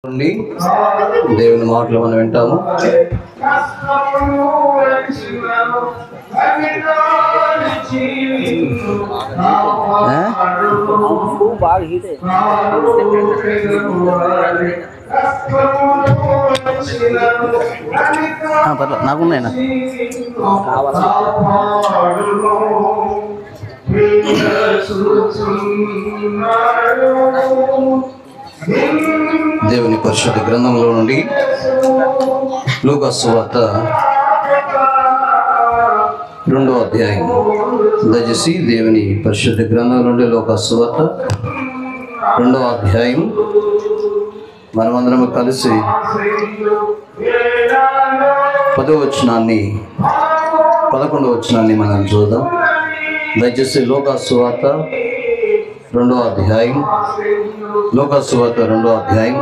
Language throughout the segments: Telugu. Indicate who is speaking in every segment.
Speaker 1: దేవుని మాటలు మనం వింటాము.
Speaker 2: నాకున్నాయినా
Speaker 1: దేవుని పరిశుద్ధ గ్రంథంలో నుండి లూకా సువార్త 2వ అధ్యాయం. దయచేసి దేవుని పరిశుద్ధ గ్రంథం నుండి లూకా సువార్త 2వ అధ్యాయం మనమందరం కలిసి 10వ వచనాన్ని 11వ వచనాన్ని మనం చూద్దాం. దయచేసి లూకా సువార్త 2వ అధ్యాయం, లూకా సువార్త 2వ అధ్యాయం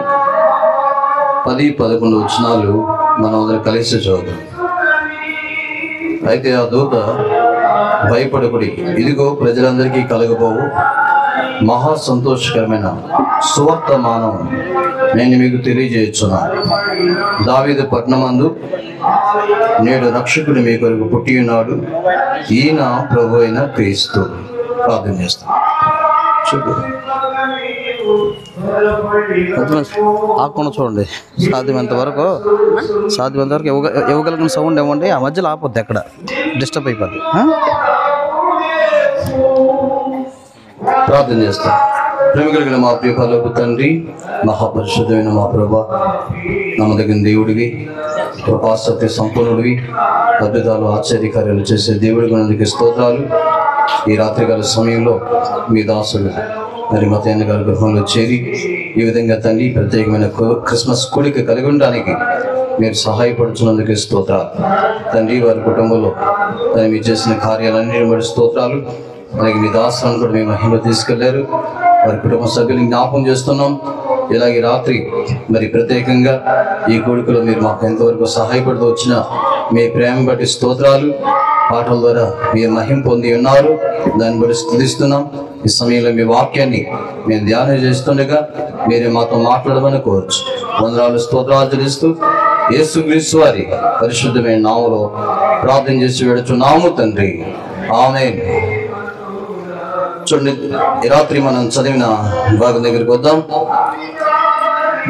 Speaker 1: 10-11 వచనాలు మనం అందరం కలిసి చూద్దాం. అయితే ఆ దూత, భయపడకుడి, ఇదిగో ప్రజలందరికీ కలగబోవు మహా సంతోషకరమైన సువర్తమానం నేను మీకు తెలియజేస్తున్నాను. దావీదు పట్టణమందు నేడు రక్షకుడు మీ కొరకు పుట్టి ఉన్నాడు, ఈయన ప్రభు అయిన క్రీస్తు. ప్రార్థన చేస్తాం.
Speaker 2: ఆకుండా చూడండి, సాధ్యమైనంత వరకు ఇవ్వగలిగిన సౌండ్ ఇవ్వండి. ఆ మధ్యలో ఆపొద్దు, ఎక్కడ డిస్టర్బ్ అయిపోద్ది.
Speaker 1: ప్రార్థన చేస్తాం. ప్రేమ కలిగిన మా ప్రియ పరలోక తండ్రి, మహాపరిశుద్ధమైన మా ప్రభా, నమ్మదగిన దేవుడివి, కృపాసక్తి సంపూర్ణుడివి, అద్భుతాలు ఆశ్చర్యకార్యాలు చేసే దేవుడి గుణానికి స్తోత్రాలు. ఈ రాత్రికాల సమయంలో మీ దాసుడు మరి మతయ్య గారి గృహంలో చేరి ఈ విధంగా తండ్రి ప్రత్యేకమైన క్రిస్మస్ కూడిక కలిగి ఉండడానికి మీరు సహాయపడుతున్నందుకు స్తోత్రాలు తండ్రి. వారి కుటుంబంలో మీరు చేసిన కార్యాలన్నిటి బట్టి స్తోత్రాలు. అలాగే మీ దాసులను కూడా మీ మహిమ తీసుకెళ్లారు. వారి కుటుంబ సభ్యులను జ్ఞాపకం చేస్తున్నాం. ఇలాగే రాత్రి మరి ప్రత్యేకంగా ఈ కూడికలో మీరు మాకు ఎంతవరకు సహాయపడుతూ వచ్చిన మీ ప్రేమ బట్టి స్తోత్రాలు. పాటల ద్వారా మీరు మహిమ పొంది ఉన్నారు, దాన్ని బట్టి స్తుతిస్తున్నాం. ఈ సమయంలో మీ వాక్యాన్ని మేము ధ్యానం చేస్తుండగా మీరే మాతో మాట్లాడమని కోరచ్చు. వందనాలు స్తోత్రాలు చెల్లిస్తూ యేసుక్రీస్తు వారి పరిశుద్ధమైన నామములో ప్రార్థన చేసి వేడుచున్నాము తండ్రి, ఆమేన్. చూడండి, ఈ రాత్రి మనం చదివిన భాగం దగ్గరికి వద్దాం.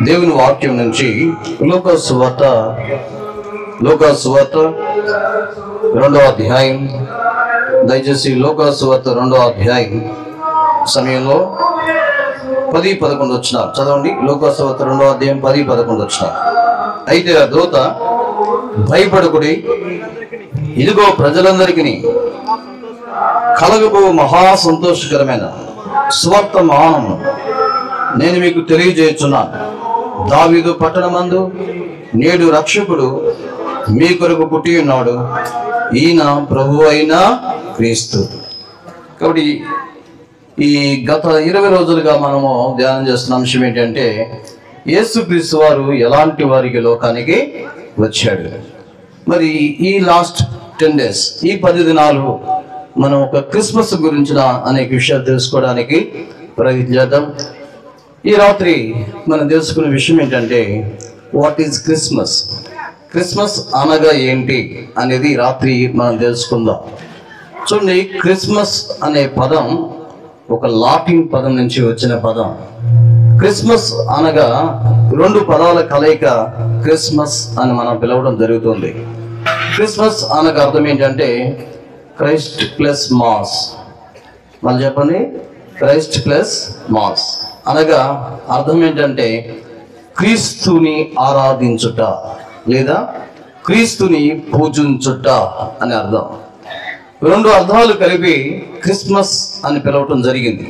Speaker 1: దేవుని వాక్యం నుంచి లూకా సువార్త 2వ అధ్యాయం. దయచేసి లూకా సువార్త 2వ అధ్యాయం సమయంలో 10-11 వచనాలు చదవండి. లూకా సువార్త 2వ అధ్యాయం 10-11 వచనాలు. అయితే ఆ దూత, భయపడకుడి, ఇదిగో ప్రజలందరికీ కలగబో మహా సంతోషకరమైన సువర్తమానం నేను మీకు తెలియజేస్తున్నాను. దావీదు పట్టణమందు నేడు రక్షకుడు మీ కొరకు పుట్టి ఉన్నాడు, ఈయన ప్రభు అయిన క్రీస్తు. కాబట్టి ఈ గత 20 రోజులుగా మనము ధ్యానం చేస్తున్న అంశం ఏంటంటే, యేసుక్రీస్తు వారు ఎలాంటి వారికి లోకానికి వచ్చాడు. మరి ఈ లాస్ట్ 10 days, ఈ 10 దినాలు మనం ఒక క్రిస్మస్ గురించిన అనేక విషయాలు తెలుసుకోవడానికి ప్రయత్నిద్దాం. ఈ రాత్రి మనం తెలుసుకునే విషయం ఏంటంటే, వాట్ ఈజ్ క్రిస్మస్, క్రిస్మస్ అనగా ఏంటి అనేది రాత్రి మనం తెలుసుకుందాం. చూడండి, క్రిస్మస్ అనే పదం ఒక లాటిన్ పదం నుంచి వచ్చిన పదం. క్రిస్మస్ అనగా 2 పదాల కలయిక క్రిస్మస్ అని మనం పిలవడం జరుగుతుంది. క్రిస్మస్ అనగా అర్థం ఏంటంటే క్రైస్ట్ ప్లస్ మాస్. మళ్ళీ చెప్పండి, క్రైస్ట్ ప్లస్ మాస్ అనగా అర్థం ఏంటంటే క్రీస్తుని ఆరాధించుట లేదా క్రీస్తుని పూజించుట అని అర్థం. 2 అర్థాలు కలిపి క్రిస్మస్ అని పిలవటం జరిగింది.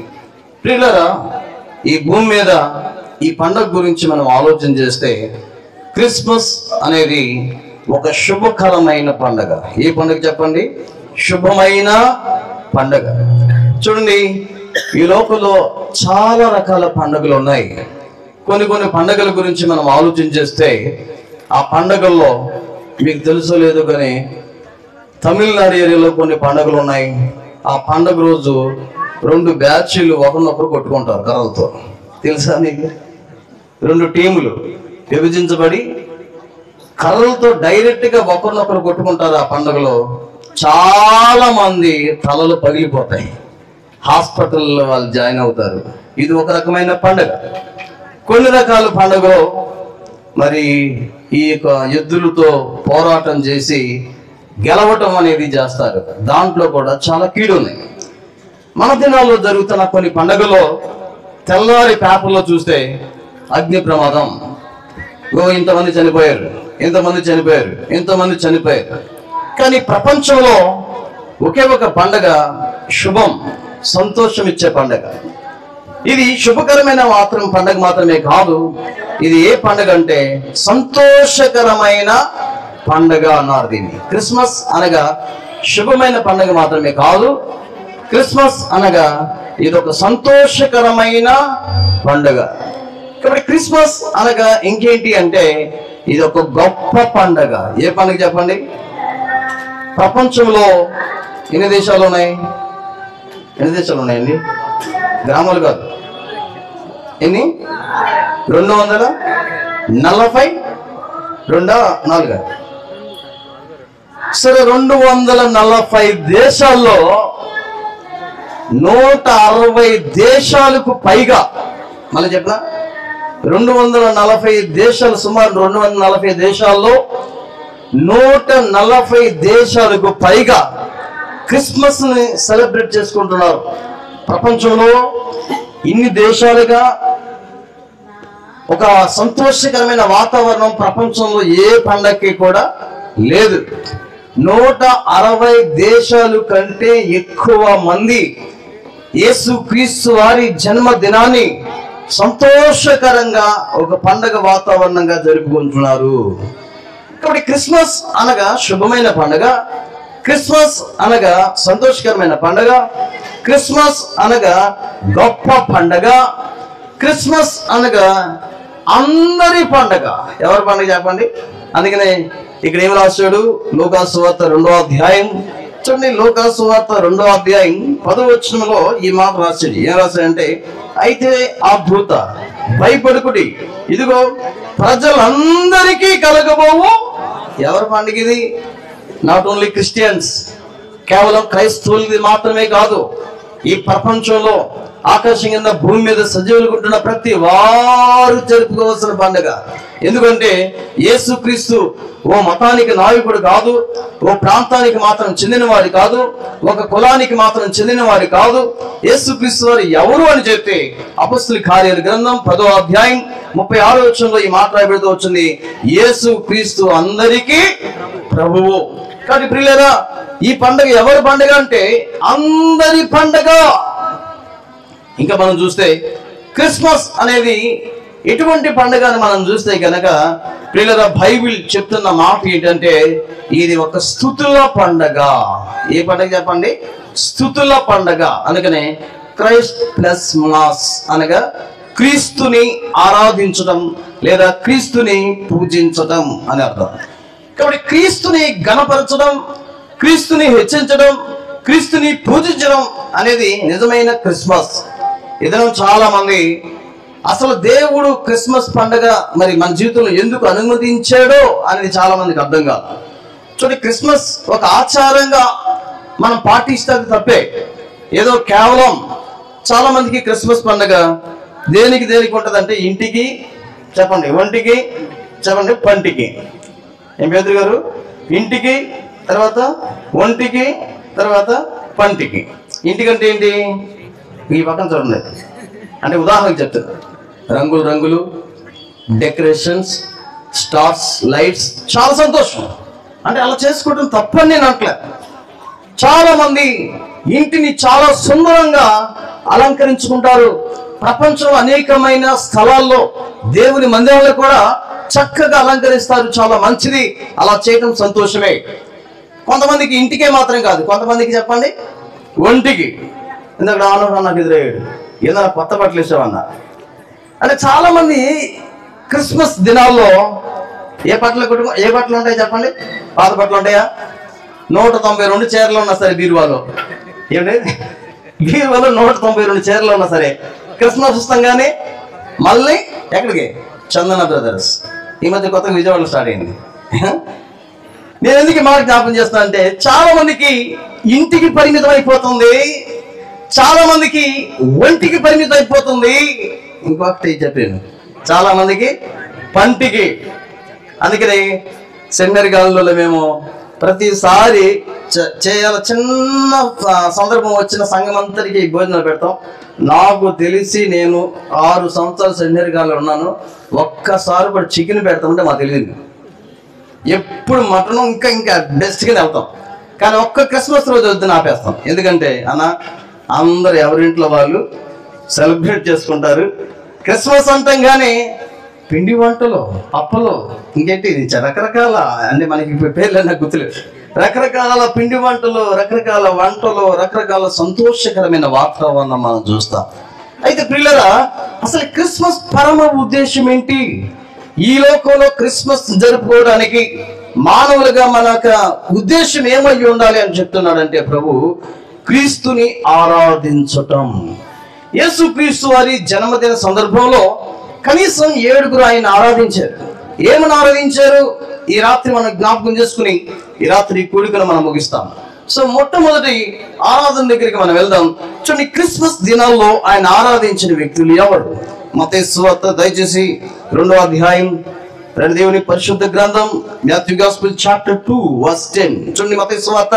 Speaker 1: ప్రియులారా, ఈ భూమి మీద ఈ పండగ గురించి మనం ఆలోచన చేస్తే క్రిస్మస్ అనేది ఒక శుభకరమైన పండగ. ఏ పండగ చెప్పండి? శుభమైన పండగ. చూడండి, ఈ లోకంలో చాలా రకాల పండుగలు ఉన్నాయి. కొన్ని పండుగల గురించి మనం ఆలోచన చేస్తే ఆ పండుగల్లో మీకు తెలుసో లేదో కానీ తమిళనాడు ఏరియాలో కొన్ని పండుగలు ఉన్నాయి. ఆ పండుగ రోజు 2 బ్యాచ్లు ఒకరినొకరు కొట్టుకుంటారు కర్రలతో. తెలుసా నీకు? 2 టీములు విభజించబడి కర్రలతో డైరెక్ట్గా ఒకరినొకరు కొట్టుకుంటారు. ఆ పండుగలో చాలా మంది తలలు పగిలిపోతాయి, హాస్పిటల్లో వాళ్ళు జాయిన్ అవుతారు. ఇది ఒక రకమైన పండుగ. కొన్ని రకాల పండుగలో మరి ఈ యొక్క ఎద్దులతో పోరాటం చేసి గెలవటం అనేది చేస్తారు. దాంట్లో కూడా చాలా కీడు ఉన్నాయి. మన దినాల్లో జరుగుతున్న కొన్ని పండుగల్లో తెల్లారి పేపర్లో చూస్తే అగ్ని ప్రమాదం, ఇంతమంది చనిపోయారు, ఇంతమంది చనిపోయారు. కానీ ప్రపంచంలో ఒకే ఒక పండగ శుభం, సంతోషం ఇచ్చే పండగ. ఇది శుభకరమైన పండగ మాత్రమే కాదు. ఇది ఏ పండగ అంటే సంతోషకరమైన పండగ అన్నారు దీన్ని. క్రిస్మస్ అనగా శుభమైన పండగ మాత్రమే కాదు, క్రిస్మస్ అనగా ఇది ఒక సంతోషకరమైన పండగ. కాబట్టి క్రిస్మస్ అనగా ఇంకేంటి అంటే ఇది ఒక గొప్ప పండగ. ఏ పండుగ చెప్పండి? ప్రపంచంలో ఎన్ని దేశాలు ఉన్నాయండి? గ్రామాలు కాదు, ఎన్ని? 242 సరే, 240 దేశాల్లో 160 దేశాలకు పైగా, మళ్ళీ చెప్పనా, 240 దేశాలు, సుమారు 240 దేశాల్లో 140 దేశాలకు పైగా క్రిస్మస్ ని సెలబ్రేట్ చేసుకుంటున్నారు. ప్రపంచంలో ఇన్ని దేశాలుగా ఒక సంతోషకరమైన వాతావరణం ప్రపంచంలో ఏ పండగకి కూడా లేదు. 160 దేశాలు కంటే ఎక్కువ మంది యేసుక్రీస్తు వారి జన్మదినాన్ని సంతోషకరంగా ఒక పండగ వాతావరణంగా జరుపుకుంటున్నారు. కాబట్టి క్రిస్మస్ అనగా శుభమైన పండగ, క్రిస్మస్ అనగా సంతోషకరమైన పండగ, క్రిస్మస్ అనగా గొప్ప పండగ, క్రిస్మస్ అనగా అందరి పండగ. ఎవరి పండగ చెప్పండి? అందుకనే ఇక్కడ ఏం రాశాడు? లూకాసు సువార్త 2వ అధ్యాయం చూడండి. లూకాసు సువార్త 2వ అధ్యాయం 10వ వచనంలో ఈ మాట రాశాడు. ఏం రాశాడంటే, అయితే ఆ దూత భయపడుకుడి, ఇదిగో ప్రజలందరికీ కలగబోవు. ఎవరి పండుగ ఇది? నాట్ ఓన్లీ క్రిస్టియన్స్, కేవలం క్రైస్తవులది మాత్రమే కాదు. ఈ ప్రపంచంలో ఆకాశం కింద భూమి మీద సజీవులుకుంటున్న ప్రతి వారు జరుపుకోవాల్సిన పండుగ. ఎందుకంటే యేసుక్రీస్తు ఓ మతానికి నాయకుడు కాదు, ఓ ప్రాంతానికి మాత్రం చెందినవాడు కాదు, ఒక కులానికి మాత్రం చెందినవాడు కాదు. యేసుక్రీస్తు వారు ఎవరు అని చెప్తే అపొస్తలుల కార్యాల గ్రంథం 10వ అధ్యాయం 36వ వచనంలో ఈ మాట రాయబడుతూ వచ్చింది, యేసుక్రీస్తు అందరికీ ప్రభువు. కాబట్టి ప్రియులారా, ఈ పండుగ ఎవరి పండుగ అంటే అందరి పండుగ. ఇంకా మనం చూస్తే క్రిస్మస్ అనేది ఎటువంటి పండుగ అని మనం చూస్తే కనుక ప్రియులారా, బైబిల్ చెప్తున్న మాట ఏంటంటే ఇది ఒక స్తుతుల పండగ. ఏ పండుగ చెప్పండి? స్తుతుల పండగ. అందుకనే క్రైస్ట్ ప్లస్ మాస్ అనగా క్రీస్తుని ఆరాధించడం లేదా క్రీస్తుని పూజించడం అని అర్థం. కాబట్టి క్రీస్తుని గణపరచడం, క్రీస్తుని హెచ్చించడం, క్రీస్తుని పూజించడం అనేది నిజమైన క్రిస్మస్. ఇదనం చాలా మంది అసలు దేవుడు క్రిస్మస్ పండుగ మరి మన జీవితంలో ఎందుకు అనుమతించాడో అనేది చాలా మందికి అర్థం కాదు. చూడండి, క్రిస్మస్ ఒక ఆచారంగా మనం పాటిస్తే తప్పే. ఏదో కేవలం చాలా మందికి క్రిస్మస్ పండుగ దేనికి ఉంటుంది అంటే ఇంటికి చెప్పండి, ఒంటికి చెప్పండి, పంటికి. ఏం పేదరు గారు? ఇంటికి, తర్వాత ఒంటికి, తర్వాత పంటికి. ఇంటికంటే ఏంటి? ఈ పక్కన చూడండి, అంటే ఉదాహరణకు చెప్తున్నారు, రంగులు డెకరేషన్స్, స్టార్స్, లైట్స్, చాలా సంతోషం. అంటే అలా చేసుకోవడం తప్పని నేను అంటలే. చాలా మంది ఇంటిని చాలా సుందరంగా అలంకరించుకుంటారు. ప్రపంచంలో అనేకమైన స్థలాల్లో దేవుని మందిరాల్లో కూడా చక్కగా అలంకరిస్తారు. చాలా మంచిది, అలా చేయడం సంతోషమే. కొంతమందికి ఇంటికే మాత్రం కాదు, కొంతమందికి చెప్పండి ఒంటికి. ఎందుకంటే నాకు ఎదురయ్యాడు, ఏదైనా కొత్త బట్టలు ఇస్తామన్నా అంటే చాలా మంది క్రిస్మస్ దినాల్లో ఏ బట్టలు ఉంటాయి చెప్పండి? పాత బట్టలు ఉంటాయా? 192 చీరలు ఉన్నా సరే బీరువాలో, ఏమిటి బీరువాలో 192 చీరలు ఉన్నా సరే క్రిస్మస్ వస్తాం కానీ మళ్ళీ ఎక్కడికి? చందన బ్రదర్స్. ఈ మధ్య కొత్తగా విజయవాడలో స్టార్ట్ అయింది. నేను ఎందుకు మాట జ్ఞాపకం చేస్తాను అంటే, చాలా మందికి ఇంటికి పరిమితం అయిపోతుంది, చాలా మందికి ఒంటికి పరిమితం అయిపోతుంది, ఇంకొకటి చెప్పాను చాలా మందికి పంటికి. అందుకని సెమినరీ కాలంలో మేము ప్రతిసారి చేయాల చిన్న సందర్భం వచ్చిన సంఘం అంతటికి భోజనాలు పెడతాం. నాకు తెలిసి నేను 6 సంవత్సరాలు సెమినరీ కాలంలో ఉన్నాను, ఒక్కసారి కూడా చికెన్ పెడతామంటే మాకు తెలియదు. ఎప్పుడు మటన్ ఇంకా బెస్ట్గానే వెళ్తాం. కానీ ఒక్క క్రిస్మస్ రోజు వద్దని ఆపేస్తాం. ఎందుకంటే అందరు ఎవరింట్లో వాళ్ళు సెలబ్రేట్ చేసుకుంటారు. క్రిస్మస్ అంటాం కానీ పిండి వంటలు, పప్పలు, ఇంకేంటి రకరకాల, అంటే మనకి పేర్లు నాకు గుర్తులేదు, రకరకాల పిండి వంటలు, రకరకాల వంటలు, రకరకాల సంతోషకరమైన వాతావరణం మనం చూస్తాం. అయితే ప్రియులారా, అసలు క్రిస్మస్ పరమ ఉద్దేశం ఏంటి? ఈ లోకంలో క్రిస్మస్ జరుపుకోవడానికి మానవులుగా మన ఉద్దేశం ఏమై ఉండాలి అని చెప్తున్నాడంటే ప్రభు, క్రీస్తుని ఆరాధించటం. యేసు క్రీస్తు వారి జన్మదిన సందర్భంలో కనీసం 7 ఆయన ఆరాధించారు. ఏమని ఆరాధించారు? ఈ రాత్రి మనం జ్ఞాపకం చేసుకుని ఈ రాత్రి కూడికను మనం ముగిస్తాం. సో మొట్టమొదటి ఆరాధన దగ్గరికి మనం వెళ్దాం. చూడండి, క్రిస్మస్ దినాల్లో ఆయన ఆరాధించిన వ్యక్తులు ఎవరు? మత్తయి సువార్త దయచేసి 2వ అధ్యాయం, దేవుని పరిశుద్ధ గ్రంథం, మాథ్యూ గాస్పెల్ చాప్టర్ 2 వర్స్ 10. చూడండి, మత్తయి సువార్త,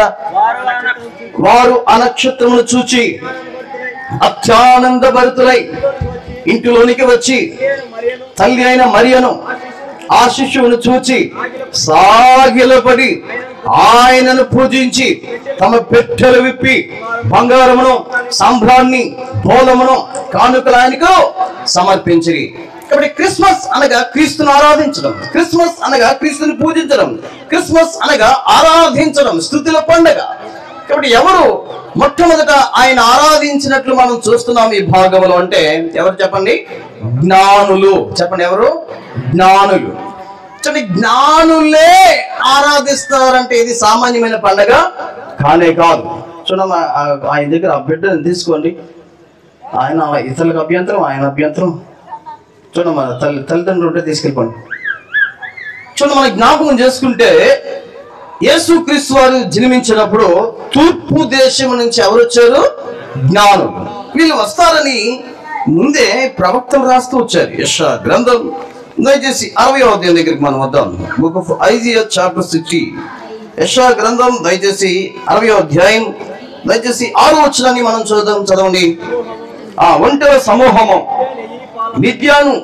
Speaker 1: వారు ఆ నక్షత్రమును చూచి అత్యానంద భరితులై ఇంటిలోనికి వచ్చి తల్లి అయిన మరియను ఆ శిశువును చూచి సాగిలపడి ఆయనను పూజించి తమ పెట్టెలు విప్పి బంగారమును, సాంబ్రాన్ని, బోలమును కానుకలు ఆయనకు సమర్పించిరి. కాబట్టి క్రిస్మస్ అనగా క్రీస్తును ఆరాధించడం, క్రిస్మస్ అనగా క్రీస్తుని పూజించడం, క్రిస్మస్ అనగా ఆరాధించడం, స్తుతుల పండుగ. కాబట్టి ఎవరు మొట్టమొదట ఆయన ఆరాధించినట్లు మనం చూస్తున్నాం ఈ భాగంలో అంటే ఎవరు చెప్పండి? జ్ఞానులు. చెప్పండి, ఎవరు? జ్ఞానులు. చూడండి, జ్ఞానులే ఆరాధిస్తారంటే ఇది సామాన్యమైన పండుగ కానే కాదు. చూడమ్మా, ఆయన దగ్గర ఆ బిడ్డను తీసుకోండి, ఆయన ఇతరులకు అభ్యంతరం, ఆయన అభ్యంతరం. చూడమ్మా, తల్లిదండ్రులు ఉంటే తీసుకెళ్ళిపోండి. చూడండి, మన జ్ఞాపకం చేసుకుంటే యేసుక్రీస్తు వారు జన్మించినప్పుడు తూర్పు దేశం నుంచి ఎవరు వచ్చారు? జ్ఞానులు. వీళ్ళు వస్తారని ముందే ప్రవక్తలు రాస్తూ వచ్చారు. యెషయా గ్రంథం దయచేసి 60వ అధ్యాయం దగ్గరికి మనం వద్దాం. Book of Isaiah chapter 60. యెషయా గ్రంథం దయచేసి 60వ అధ్యాయం దయచేసి 6వ వచనాన్ని మనం చూద్దాం. చదవండి. ఆ ఒంటెల సమూహము మిద్యాను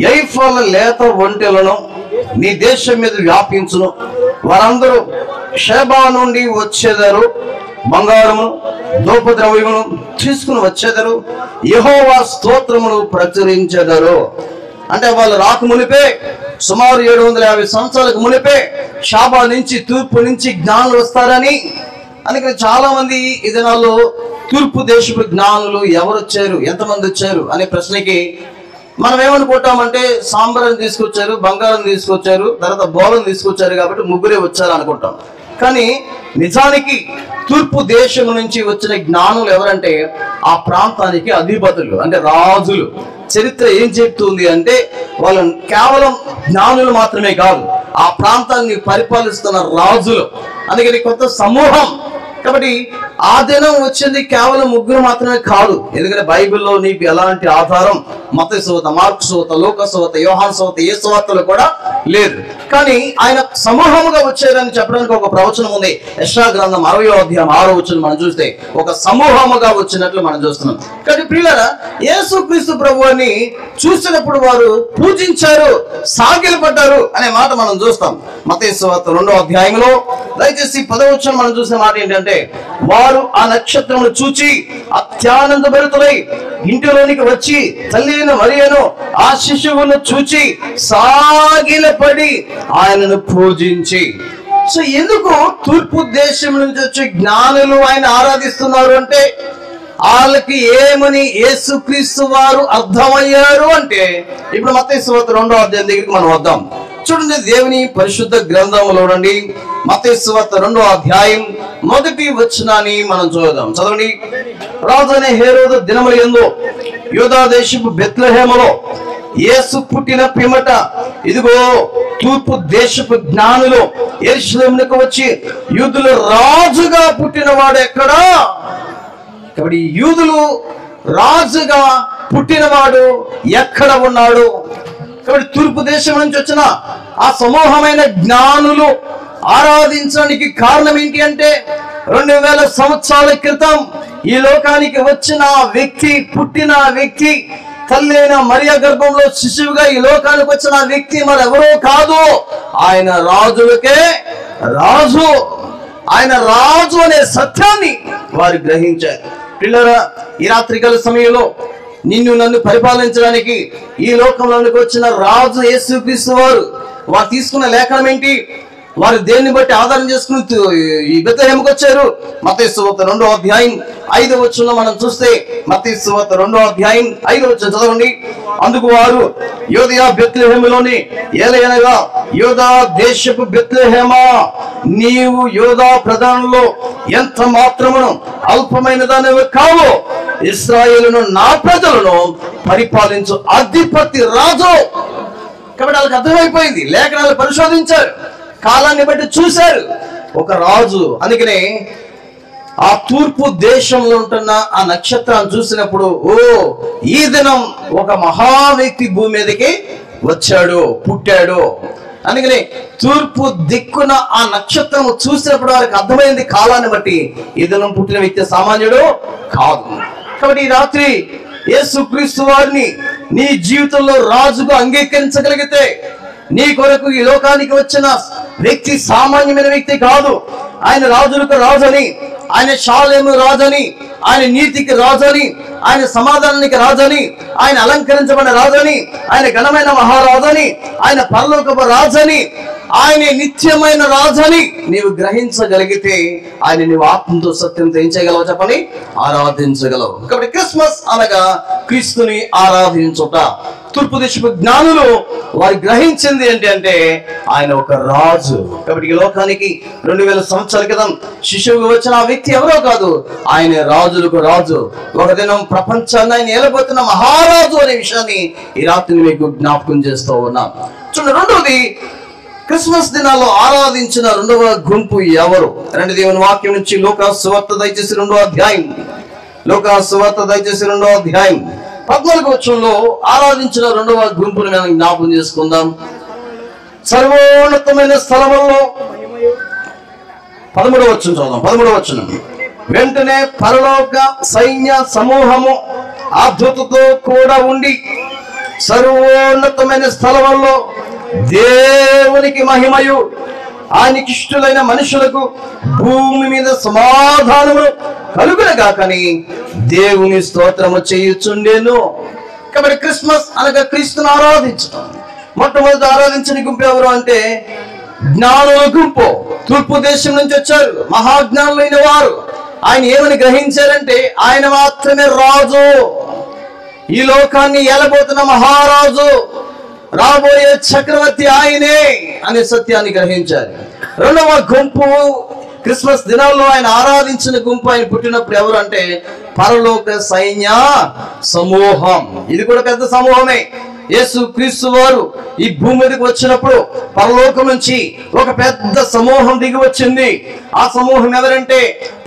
Speaker 1: యైఫాల లేత ఒంటెలను నీ దేశం మీద వ్యాపించును. వారందరూ షేబా నుండి వచ్చేదారు, బంగారము, ధూపద్రవ్యమును తీసుకుని వచ్చేదారు, యెహోవా స్తోత్రమును ప్రచురించేదారు. అంటే వాళ్ళు రాక మునిపే, సుమారు 750 సంవత్సరాలకు మునిపే షాబా నుంచి, తూర్పు నుంచి జ్ఞానులు వస్తారని. అందుకని చాలా మంది ఈ దినాల్లో తూర్పు దేశపు జ్ఞానులు ఎవరు వచ్చారు, ఎంతమంది వచ్చారు అనే ప్రశ్నకి మనం ఏమనుకుంటామంటే సాంబ్రాన్ని తీసుకొచ్చారు, బంగారం తీసుకొచ్చారు, తర్వాత బోలం తీసుకొచ్చారు కాబట్టి ముగ్గురే వచ్చారు అనుకుంటాం. కానీ నిజానికి తూర్పు దేశం నుంచి వచ్చిన జ్ఞానులు ఎవరంటే ఆ ప్రాంతానికి అధిపతులు, అంటే రాజులు. చరిత్ర ఏం చెప్తుంది అంటే వాళ్ళు కేవలం జ్ఞానులు మాత్రమే కాదు, ఆ ప్రాంతాన్ని పరిపాలిస్తున్న రాజులు. అందుకని కొంత సమూహం. కాబట్టి ఆ దినం వచ్చింది కేవలం ముగ్గురు మాత్రమే కాదు. ఎందుకంటే బైబిల్లో నీకు ఎలాంటి ఆధారం మత్తయి సువార్త, మార్కు సువార్త, లూకా సువార్త, యోహాను సువార్త, ఏ సువార్తలు కూడా లేదు. కానీ ఆయన సమూహముగా వచ్చారని చెప్పడానికి ఒక ప్రవచనం ఉంది. యెషయా గ్రంథం 60వ అధ్యాయం 6వ వచనం మనం చూస్తే ఒక సమూహముగా వచ్చినట్లు మనం చూస్తున్నాం. కానీ ప్రియులారా, యేసుక్రీస్తు ప్రభువుని చూసినప్పుడు వారు పూజించారు, సాగిలపడ్డారు అనే మాట మనం చూస్తాం. మత్తయి సువార్త 2వ అధ్యాయంలో దయచేసి 10వ వచనం మనం చూసిన మాట ఏంటంటే, వారు ఆ నక్షత్రమును చూచి అత్యానంద భరితులై ఇంటిలోనికి వచ్చి తల్లి అయిన మరియను ఆ శిశువును చూచి సాగిలపడి ఆయనను పూజించి. సో ఎందుకు తూర్పు దేశం నుంచి వచ్చి జ్ఞానులు ఆయన ఆరాధిస్తున్నారు అంటే వాళ్ళకి ఏమని యేసుక్రీస్తు వారు అర్థమయ్యారు అంటే ఇప్పుడు మత్తయి సువార్త 2వ అధ్యాయం దగ్గరికి మనం వద్దాం. చూడండి, దేవుని పరిశుద్ధ గ్రంథంలో నుండి మత్తయి సువార్త 2వ అధ్యాయం 1వ వచనాన్ని మనం చూద్దాం. చదవండి. రాజైన హేరోదు దినముల యందు యూదా దేశపు బెత్లెహేములో యేసు పుట్టిన పిమ్మట ఇదిగో తూర్పు దేశపు జ్ఞానులు యెరూషలేమునకు వచ్చి యూదుల రాజుగా పుట్టినవాడు ఎక్కడా? కాబట్టి యూదులు రాజుగా పుట్టినవాడు ఎక్కడ ఉన్నాడు? కాబట్టి తూర్పు దేశం నుంచి వచ్చిన ఆ సమూహమైన జ్ఞానులు ఆరాధించడానికి కారణం ఏంటి అంటే 2000 సంవత్సరాల క్రితం ఈ లోకానికి వచ్చిన వ్యక్తి, పుట్టిన వ్యక్తి, తల్లి అయిన మరియ గర్భంలో శిశువుగా ఈ లోకానికి వచ్చిన వ్యక్తి మరెవరో కాదు, ఆయన రాజులకే రాజు. ఆయన రాజు అనే సత్యాన్ని వారు గ్రహించారు. పిల్లరా, ఈ రాత్రికాల సమయంలో నిన్ను నన్ను పరిపాలించడానికి ఈ లోకంలోనికి వచ్చిన రాజు యేసుక్రీస్తు వారు తీసుకున్న లేఖనం ఏంటి? వారు దేన్ని బట్టి ఆధారం చేసుకుని ఈ బెత్లెహేముకు వచ్చారు? మత్తయి సువార్త 2వ అధ్యాయం 5వ వచనంలో మనం చూస్తే, మత్తయి సువార్త 2వ అధ్యాయం 5వ వచనం చదవండి. అందుకు వారు, యోదయ బెత్లెహేములోని ఏలయనగా యోదా దేశపు బెత్లెహేమా, నీవు యోదా ప్రధానంలో ఎంత మాత్రమును అల్పమైన దానివి కావు, ఇశ్రాయేలును నా ప్రజలను పరిపాలించు అధిపతి రాజు. కాబట్టి వాళ్ళకి అర్థమైపోయింది, లేఖనాలు పరిశోధించారు, కాలాన్ని బట్టి చూశారు, ఒక రాజు. అందుకనే ఆ తూర్పు దేశంలో ఉంటున్న ఆ నక్షత్రాన్ని చూసినప్పుడు, ఓ ఈ దినం ఒక మహా వ్యక్తి భూమి మీదకి వచ్చాడు, పుట్టాడు. అందుకని తూర్పు దిక్కున ఆ నక్షత్రం చూసినప్పుడు వారికి అర్థమైంది, కాలాన్ని బట్టి ఈ దినం పుట్టిన వ్యక్తి సామాన్యుడు కాదు. కాబట్టి ఈ రాత్రి యేసుక్రీస్తు వారిని నీ జీవితంలో రాజుగా అంగీకరించగలిగితే, నీ కొరకు ఈ లోకానికి వచ్చిన వ్యక్తి సామాన్యమైన వ్యక్తి కాదు. ఆయన రాజులకు రాజని, ఆయన షాలేము రాజని, ఆయన నీతికి రాజని, ఆయన సమాధానానికి రాజని, ఆయన అలంకరించబడిన రాజని, ఆయన ఘనమైన మహారాజని, ఆయన పరలోకపు రాజని, ఆయన నిత్యమైన రాజని నీవు గ్రహించగలిగితే ఆయన నీవు ఆత్మతో సత్యంతో ఏం చేయగలవు చెప్పని? ఆరాధించగలవు. కాబట్టి క్రిస్మస్ అనగా క్రీస్తుని ఆరాధించుట. తూర్పు దేశపు జ్ఞానులు వారు గ్రహించింది ఏంటి అంటే ఆయన ఒక రాజు. కాబట్టి ఈ లోకానికి 2000 సంవత్సరాల క్రితం శిశువుగా వచ్చిన ఆ వ్యక్తి ఎవరో కాదు, ఆయన రాజులకు రాజు. ఒక దినం ప్రపంచాన్ని ఆయన ఏలబోతున్న మహారాజు అనే విషయాన్ని ఈ రాత్రి మీకు జ్ఞాపకం చేస్తూ ఉన్నాం. చూడండి, రెండవది, క్రిస్మస్ దినాల్లో ఆరాధించిన రెండవ గుంపు ఎవరు? రెండు దేవుని వాక్యం నుంచి లూకాసు సువార్త దయచేసి 2వ అధ్యాయం, లూకాసు సువార్త దయచేసి 2వ అధ్యాయం 14వ వచనంలో ఆరాధించిన రెండవ గుంపును మనం జ్ఞాపకం చేసుకుందాం. సర్వోన్నతమైన స్థలములో 13వ వచనం చదువుదాం. 13వ వచనం, వెంటనే పరలోక సైన్య సమూహము ఆ దూతతో కూడా ఉండి సర్వోన్నతమైన స్థలములో దేవునికి మహిమయు ఆయనకి ఇష్టలైన మనుషులకు భూమి మీద సమాధానము కలుగునగాకని దేవుని స్తోత్రము చేయుచుండెను. కాబట్టి క్రిస్మస్ అనగా క్రీస్తును ఆరాధించడం. మొట్టమొదటి ఆరాధించిన గుంపు ఎవరు అంటే జ్ఞానుల గుంపు. తూర్పు దేశం నుంచి వచ్చారు, మహాజ్ఞానులైన వారు. ఆయన ఏమని గ్రహించారంటే ఆయన మాత్రమే రాజు, ఈ లోకాన్ని ఏలబోతున్న మహారాజు, రాబోయే చక్రవర్తి ఆయనే అనే సత్యాన్ని గ్రహించారు. రెండవ గుంపు క్రిస్మస్ దినాల్లో ఆయన ఆరాధించిన గుంపు ఆయన పుట్టినప్పుడు ఎవరు అంటే పరలోక సైన్య సమూహం. ఇది కూడా పెద్ద సమూహమే. యేసు క్రీస్తు వారు ఈ భూమి మీదకి వచ్చినప్పుడు పరలోకం నుంచి ఒక పెద్ద సమూహం దిగి వచ్చింది. ఆ సమూహం ఎవరంటే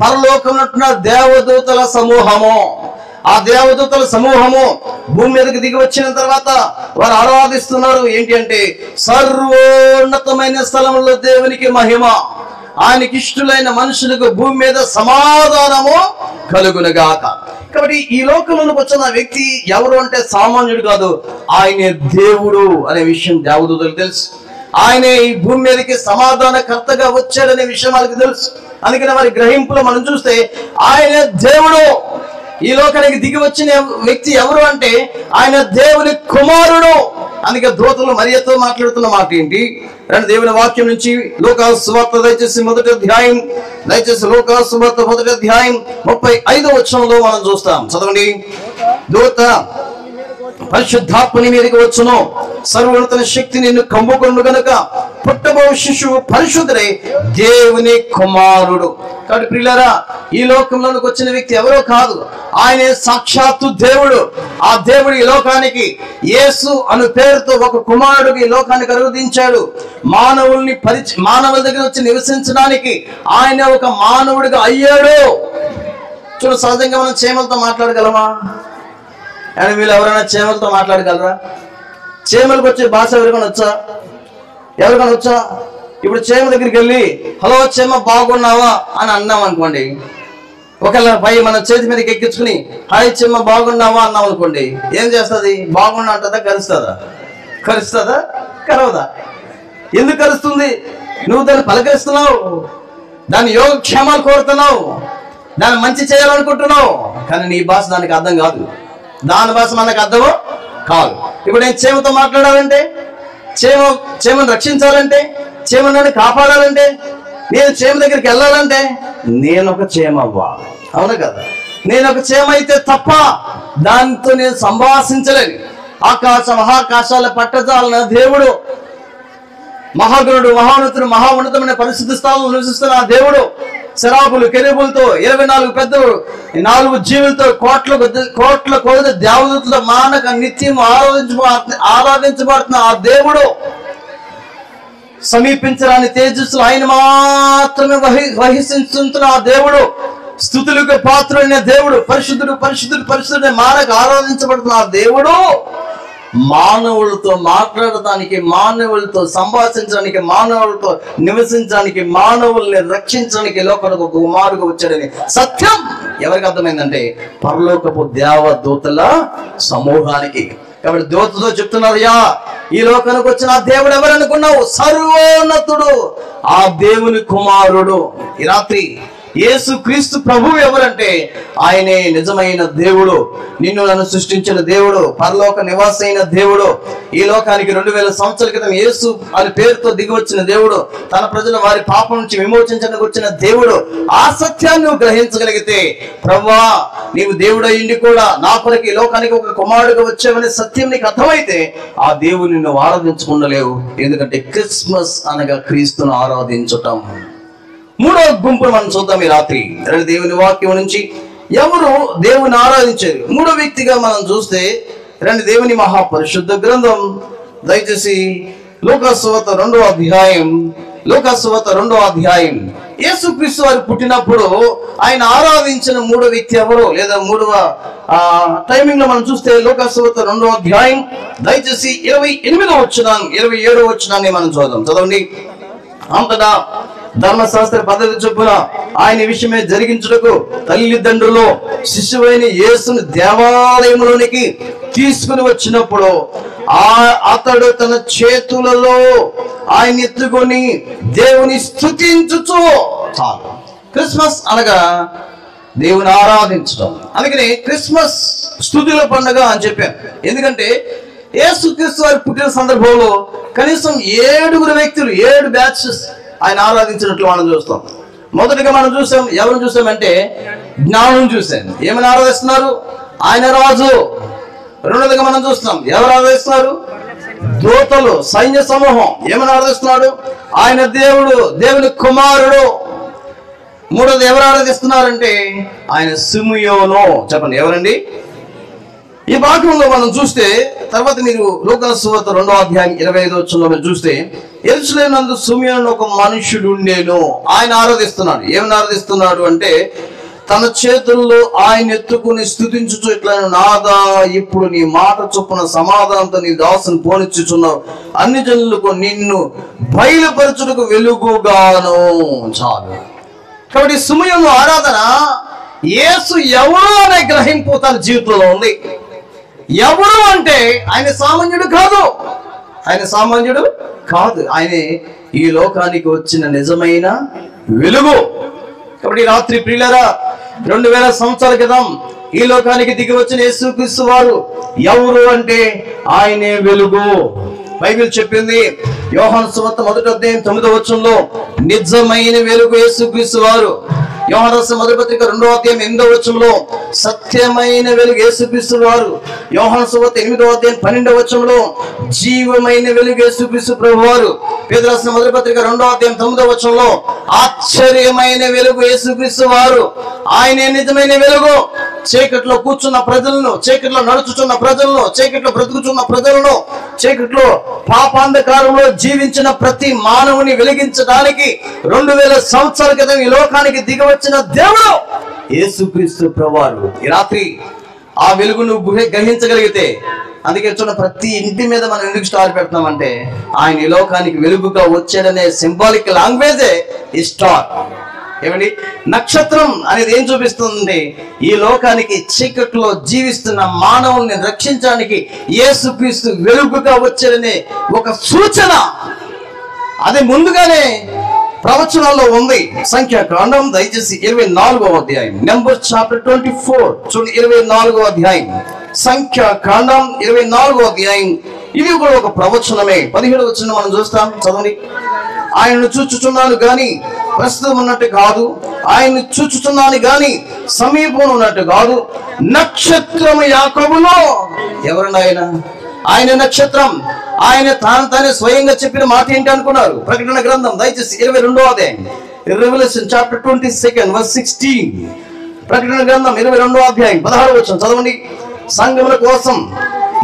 Speaker 1: పరలోకం ఉంటున్న దేవదూతల సమూహము. ఆ దేవదూతల సమూహము భూమి మీదకి దిగి వచ్చిన తర్వాత వారు ఆరాధిస్తున్నారు ఏంటి అంటే సర్వోన్నతమైన స్థలంలో దేవునికి మహిమ, ఆయనకి ఇష్టలైన మనుషులకు భూమి మీద సమాధానము కలుగునుగాక. కాబట్టి ఈ లోకంలోకి వచ్చిన వ్యక్తి ఎవరు అంటే సామాన్యుడు కాదు, ఆయనే దేవుడు అనే విషయం దేవదూతలకు తెలుసు. ఆయనే ఈ భూమి మీదకి సమాధానకర్తగా వచ్చాడనే విషయం వాళ్ళకి తెలుసు. అందుకని వారి గ్రహింపులో మనం చూస్తే ఆయన దేవుడు. ఈ లోకానికి దిగి వచ్చిన వ్యక్తి ఎవరు అంటే ఆయన దేవుని కుమారుడు. అందుకే దూతలు మరియతో మాట్లాడుతున్న మాట ఏంటి? రెండు దేవుని వాక్యం నుంచి లూకాసు సువార్త దయచేసి 1వ అధ్యాయం, దయచేసి లూకాసు సువార్త 1వ అధ్యాయం 35వ వచనంలో మనం చూస్తాం. చదవండి. దూత పరిశుద్ధాత్మని మీదకి వచ్చును, సర్వోన్నత శక్తి నిన్ను కమ్ముకొను గనుక పుట్టబో శిశువు పరిశుద్ధుడై దేవుని కుమారుడు. కాబట్టి ప్రియులారా, ఈ లోకంలోనికి వచ్చిన వ్యక్తి ఎవరో కాదు, ఆయనే సాక్షాత్తు దేవుడు. ఆ దేవుడు ఈ లోకానికి యేసు అను పేరుతో ఒక కుమారుడు ఈ లోకానికి అనువదించాడు. మానవుల దగ్గర వచ్చి నివసించడానికి ఆయన ఒక మానవుడిగా అయ్యాడు. చూడు, సహజంగా మనం చీమలతో మాట్లాడగలమా? అండ్ వీళ్ళు ఎవరైనా చీమలతో మాట్లాడగలరా? చీమలకు వచ్చే భాష ఎవరికైనా వచ్చా? ఇప్పుడు చీమ దగ్గరికి వెళ్ళి హలో చీమ బాగున్నావా అని అన్నాం అనుకోండి, ఒకవేళ పై మన చేతి మీదకి ఎక్కించుకుని హాయ్ చీమ బాగున్నావా అన్నాం అనుకోండి, ఏం చేస్తుంది? బాగున్నా అంటదా? కరుస్తుందా? కరవదా? ఎందుకు కరుస్తుంది? నువ్వు దాన్ని పలకరిస్తున్నావు, దాని యోగక్షేమాలు కోరుతున్నావు, దాన్ని మంచి చేయాలనుకుంటున్నావు, కానీ నీ భాష దానికి అర్థం కాదు, దాని భాష మనకు అర్థము కాదు. ఇప్పుడు నేను చీమతో మాట్లాడాలంటే, చీమను రక్షించాలంటే, చీమను కాపాడాలంటే, నేను చీమ దగ్గరికి వెళ్ళాలంటే నేను ఒక చీమ అవ్వాలి, అవును కదా? నేను ఒక చీమ అయితే తప్ప దాంతో నేను సంభాషించలేను. మహాకాశాల పట్టజాలన దేవుడు, మహాగుణుడు, మహోన్నతుడు, మహోన్నతమైన పరిశుద్ధ స్థానంలో నివసిస్తున్న ఆ దేవుడు శరాబులు కెరూబులతో 24 పెద్దలు 4 జీవులతో కోట్ల కొలది దేవదూతల మానక నిత్యం ఆరాధించబడుతున్న ఆ దేవుడు, సమీపించరాని తేజస్సులు ఆయన మాత్రమే వహిస్తున్న ఆ దేవుడు, స్తుతులకు పాత్రుడైన దేవుడు, పరిశుద్ధుడు మానక ఆరాధించబడుతున్న ఆ దేవుడు మానవులతో మాట్లాడటానికి, మానవులతో సంభాషించడానికి, మానవులతో నివసించడానికి, మానవుల్ని రక్షించడానికి లోకానికి ఒక కుమారుడుగా వచ్చాడని సత్యం ఎవరికి అర్థమైందంటే పరలోకపు దేవదూతల సమూహానికి. కాబట్టి దూతతో చెప్తున్నారు, యా ఈ లోకానికి వచ్చిన ఆ దేవుడు ఎవరనుకున్నావు? సర్వోన్నతుడు, ఆ దేవుని కుమారుడు. ఈ రాత్రి యేసు క్రీస్తు ప్రభువు ఎవరంటే ఆయనే నిజమైన దేవుడు, నిన్ను నన్ను సృష్టించిన దేవుడు, పరలోక నివాస అయిన దేవుడు, ఈ లోకానికి 2000 సంవత్సరాల క్రితం యేసు అని పేరుతో దిగి వచ్చిన దేవుడు, తన ప్రజల వారి పాపం నుంచి విమోచించడానికి వచ్చిన దేవుడు. ఆ సత్యాన్ని నువ్వు గ్రహించగలిగితే, ప్రభువా నీవు దేవుడు అయ్యిండి కూడా నా కొరకు ఈ లోకానికి ఒక కుమారుడుగా వచ్చావనే సత్యం నీకు అర్థమైతే ఆ దేవుని నువ్వు ఆరాధించుకుండలేవు. ఎందుకంటే క్రిస్మస్ అనగా క్రీస్తును ఆరాధించటం. మూడో గుంపును మనం చూద్దాం ఈ రాత్రి. దేవుని వాక్యం నుంచి ఎవరు దేవుని ఆరాధించారు? మూడో వ్యక్తిగా మనం చూస్తే దేవుని మహాపరిశుద్ధ గ్రంథం, దయచేసి లూకాసు వార్త 2వ అధ్యాయం. యేసుక్రీస్తు వారు పుట్టినప్పుడు ఆయన ఆరాధించిన మూడో వ్యక్తి ఎవరు, లేదా మూడవ టైమింగ్ లో మనం చూస్తే లూకాసు వార్త 2వ అధ్యాయం, దయచేసి 27వ వచనాన్ని మనం చూద్దాం. చదవండి. అంతటా ధర్మశాస్త్ర పద్ధతి చొప్పున ఆయన విషయమే జరిగించుటకు తల్లిదండ్రులు శిశువైన యేసును దేవాలయంలోనికి తీసుకుని వచ్చినప్పుడు అతడు తన చేతులలో ఆయన ఎత్తుకొని దేవుని స్తుతించుచు. చాలు. క్రిస్మస్ అనగా దేవుని ఆరాధించడం. అందుకని క్రిస్మస్ స్తుతుల పండుగ అని చెప్పాను. ఎందుకంటే యేసుక్రీస్తు వారి పుట్టిన సందర్భంలో కనీసం 7 వ్యక్తులు 7 బ్యాచెస్ ఆయన ఆరాధించినట్లు మనం చూస్తాం. మొదటిగా మనం ఎవరు చూసామంటే జ్ఞానం చూసాం. ఏమని ఆరాధిస్తున్నారు? ఆయన రాజు. రెండోదిగా మనం చూస్తున్నాం ఎవరు ఆరాధిస్తున్నారు? దూతలు, సైన్య సమూహం. ఏమని ఆరాధిస్తున్నాడు? ఆయన దేవుడు, దేవుని కుమారుడు. మూడోది ఎవరు ఆరాధిస్తున్నారంటే ఆయన సిమియోను. చెప్పండి ఎవరండి? ఈ భాగంలో మనం చూస్తే తర్వాత మీరు లూకాసు వార్త 2వ అధ్యాయం 25వ వచనంలో మీరు చూస్తే యెరూషలేము నందు సిమియోను ఒక మనుషుడు ఉండేను. ఆయన ఆరాధిస్తున్నాడు. ఏమని ఆరాధిస్తున్నాడు అంటే తన చేతుల్లో ఆయన ఎత్తుకుని స్తుతించుచు ఇట్లా, నాదా ఇప్పుడు నీ మాట చొప్పున సమాధానంతో నీ దాసుని పోనిచ్చుచున్నావు, అన్ని జనులకు నిన్ను బయలుపరచుటకు వెలుగుగాను. చాలు. కాబట్టి సిమియోను ఆరాధన యేసు ఎవరు అనే గ్రహింపు తన జీవితంలో ఉంది. ఎవరు అంటే ఆయన సామాన్యుడు కాదు. ఆయన ఈ లోకానికి వచ్చిన నిజమైన వెలుగు. కాబట్టి రాత్రి ప్రియులారా, 2000 సంవత్సరాల క్రితం ఈ లోకానికి దిగి వచ్చిన యేసుక్రీస్తు వారు ఎవరు అంటే ఆయనే వెలుగు. బైబిల్ చెప్పింది యోహాను సువార్త 1వ అధ్యాయం 9వ వచనంలో నిజమైన వెలుగు యేసుక్రీస్తు వారు. యోహాను రాసిన మొదటి పత్రిక 2వ అధ్యాయం 8వ వచనంలో సత్యమైన వెలుగు యేసుక్రీస్తు వారు. యోహాను సువార్త 8వ అధ్యాయం 12వ వచనంలో జీవమైన వెలుగు యేసుక్రీస్తు ప్రభువారు. పేతురు రాసిన మొదటి పత్రిక 2వ అధ్యాయం 9వ వచనంలో ఆశ్చర్యమైన వెలుగు యేసుక్రీస్తు వారు. ఆయనే నిజమైన వెలుగు. చీకట్లో కూర్చున్న ప్రజలను, చీకట్లో నడుచుచున్న ప్రజలను, చీకట్లో బ్రతుకుచున్న ప్రజలను, చీకట్లో పాపాంధకారంలో జీవించిన ప్రతి మానవుని వెలిగించడానికి 2000 సంవత్సరాల క్రితం ఈ లోకానికి దిగవచ్చిన దేవుడు యేసుక్రీస్తు ప్రభువారు. ఈ రాత్రి ఆ వెలుగు నువ్వు గ్రహించగలిగితే, అందుకే చూడండి, ప్రతి ఇంటి మీద మనం ఎందుకు స్టార్ పెడుతున్నామంటే ఆయన ఈ లోకానికి వెలుగుగా వచ్చాడనే సింబాలిక్ లాంగ్వేజే ఈ స్టార్. ఏమండి, నక్షత్రం అనేది ఏం చూపిస్తుంది? ఈ లోకానికి చీకట్లో జీవిస్తున్న మానవుల్ని రక్షించడానికి యేసుక్రీస్తు వెలుగుగా వచ్చాడనే ఒక సూచన. అది ముందుగానే ప్రవచనాల్లో ఉంది. సంఖ్యాకాండం దయచేసి 24వ అధ్యాయం, నెంబర్స్ చాప్టర్ 24 చూడండి, 24వ అధ్యాయం, సంఖ్యాకాండం 24వ అధ్యాయం. ఇది కూడా ఒక ప్రవచనమే. 17వ వచనం మనం చూస్తాం, చదవండి. ఆయనను చూచుచున్నాను గాని ప్రస్తుతం ఉన్నట్టు కాదు, ఆయన్ని చూచుచున్నాను గాని సమీపం ఉన్నట్టు కాదు. నక్షత్రము యాకోబులో. ఎవరండి ఆయన? ఆయన నక్షత్రం. ఆయన తానే స్వయంగా చెప్పిన మాట ఏంటి అనుకున్నారు? ప్రకటన గ్రంథం దయచేసి 22వ అధ్యాయం, రెవల్యూషన్ చాప్టర్ 22 verse 16. ప్రకటన గ్రంథం 22వ అధ్యాయం 16వ వచనం చదవండి. సంఘముల కోసం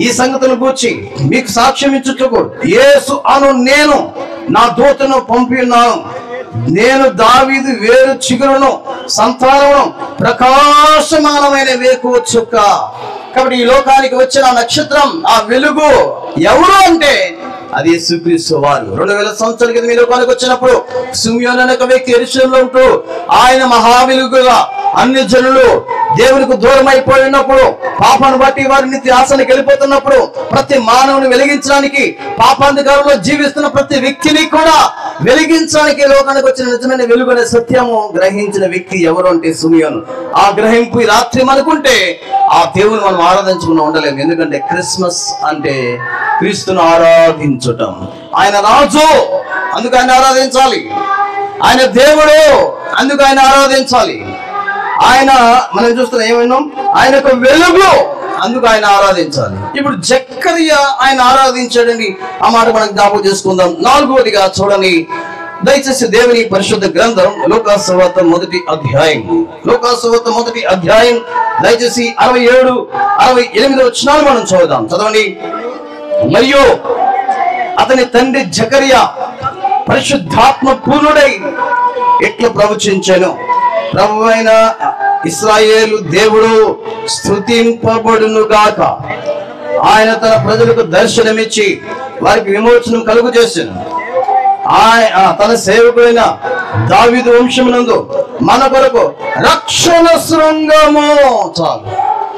Speaker 1: ఈ సంగతులను గూర్చి మీకు సాక్ష్యం ఇచ్చుటకు యేసు అను నేను నా దూతను పంపి ఉన్నాను. నేను దావీదు వేరు చిగురును, సంతానమును, ప్రకాశమానమైన వేకువ చుక్క. కాబట్టి ఈ లోకానికి వచ్చిన నక్షత్రం, ఆ వెలుగు ఎవరు అంటే అది యేసుక్రీస్తు వారు. 2000 సంవత్సరాల క్రితం ఈ లోకానికి వచ్చినప్పుడు సిమియోను అనే ఒక వ్యక్తి యెరూషలేములో ఉంటూ ఆయన మహా వెలుగుగా అన్ని జనులు దేవునికి దూరం అయిపోయి ఉన్నప్పుడు, పాపాన్ని బట్టి వారి నిత్యాసనకి వెళ్ళిపోతున్నప్పుడు, ప్రతి మానవుని వెలిగించడానికి, పాపాంధకారంలో జీవిస్తున్న ప్రతి వ్యక్తిని కూడా వెలిగించడానికి లోకానికి వచ్చిన నిజమైన వెలుగు అనే సత్యము గ్రహించిన వ్యక్తి ఎవరు అంటే సిమియోను. ఆ గ్రహింపు ఈ రాత్రి మనకుంటే ఆ దేవుని మనం ఆరాధించకుండా ఉండలేము. ఎందుకంటే క్రిస్మస్ అంటే క్రీస్తును ఆరాధించటం. ఆయన రాజు, అందుకు ఆయన ఆరాధించాలి. ఆయన దేవుడు, అందుకు ఆయన ఆరాధించాలి. ఆయన మనం చూస్తున్న ఏమైనా ఆయన ఒక వెలుగు, అందుకు ఆయన ఆరాధించాలి. ఇప్పుడు జక్కరియా ఆయన ఆరాధించాడని ఆ మాట మనం జ్ఞాపకం చేసుకుందాం. 4వదిగా చూడండి దయచేసి దేవుని పరిశుద్ధ గ్రంథం లూకాసు సువార్త 1వ అధ్యాయం, లూకాసు సువార్త 1వ అధ్యాయం దయచేసి 67, 68 వచనాలు మనం చదువుదాం. చదవండి. మరియు అతని తండ్రి జకరియా పరిశుద్ధాత్మ పూర్ణుడై ఎట్లా ప్రవచించాను, ప్రభువైన ఇశ్రాయేలు దేవుడు స్తుతింపబడును గాక. ఆయన తన ప్రజలకు దర్శనమిచ్చి వారికి విమోచనం కలుగు చేశాను. తన సేవకుడైన దావీదు వంశమునందు మన కొరకు రక్షణ శృంగము. చాలు.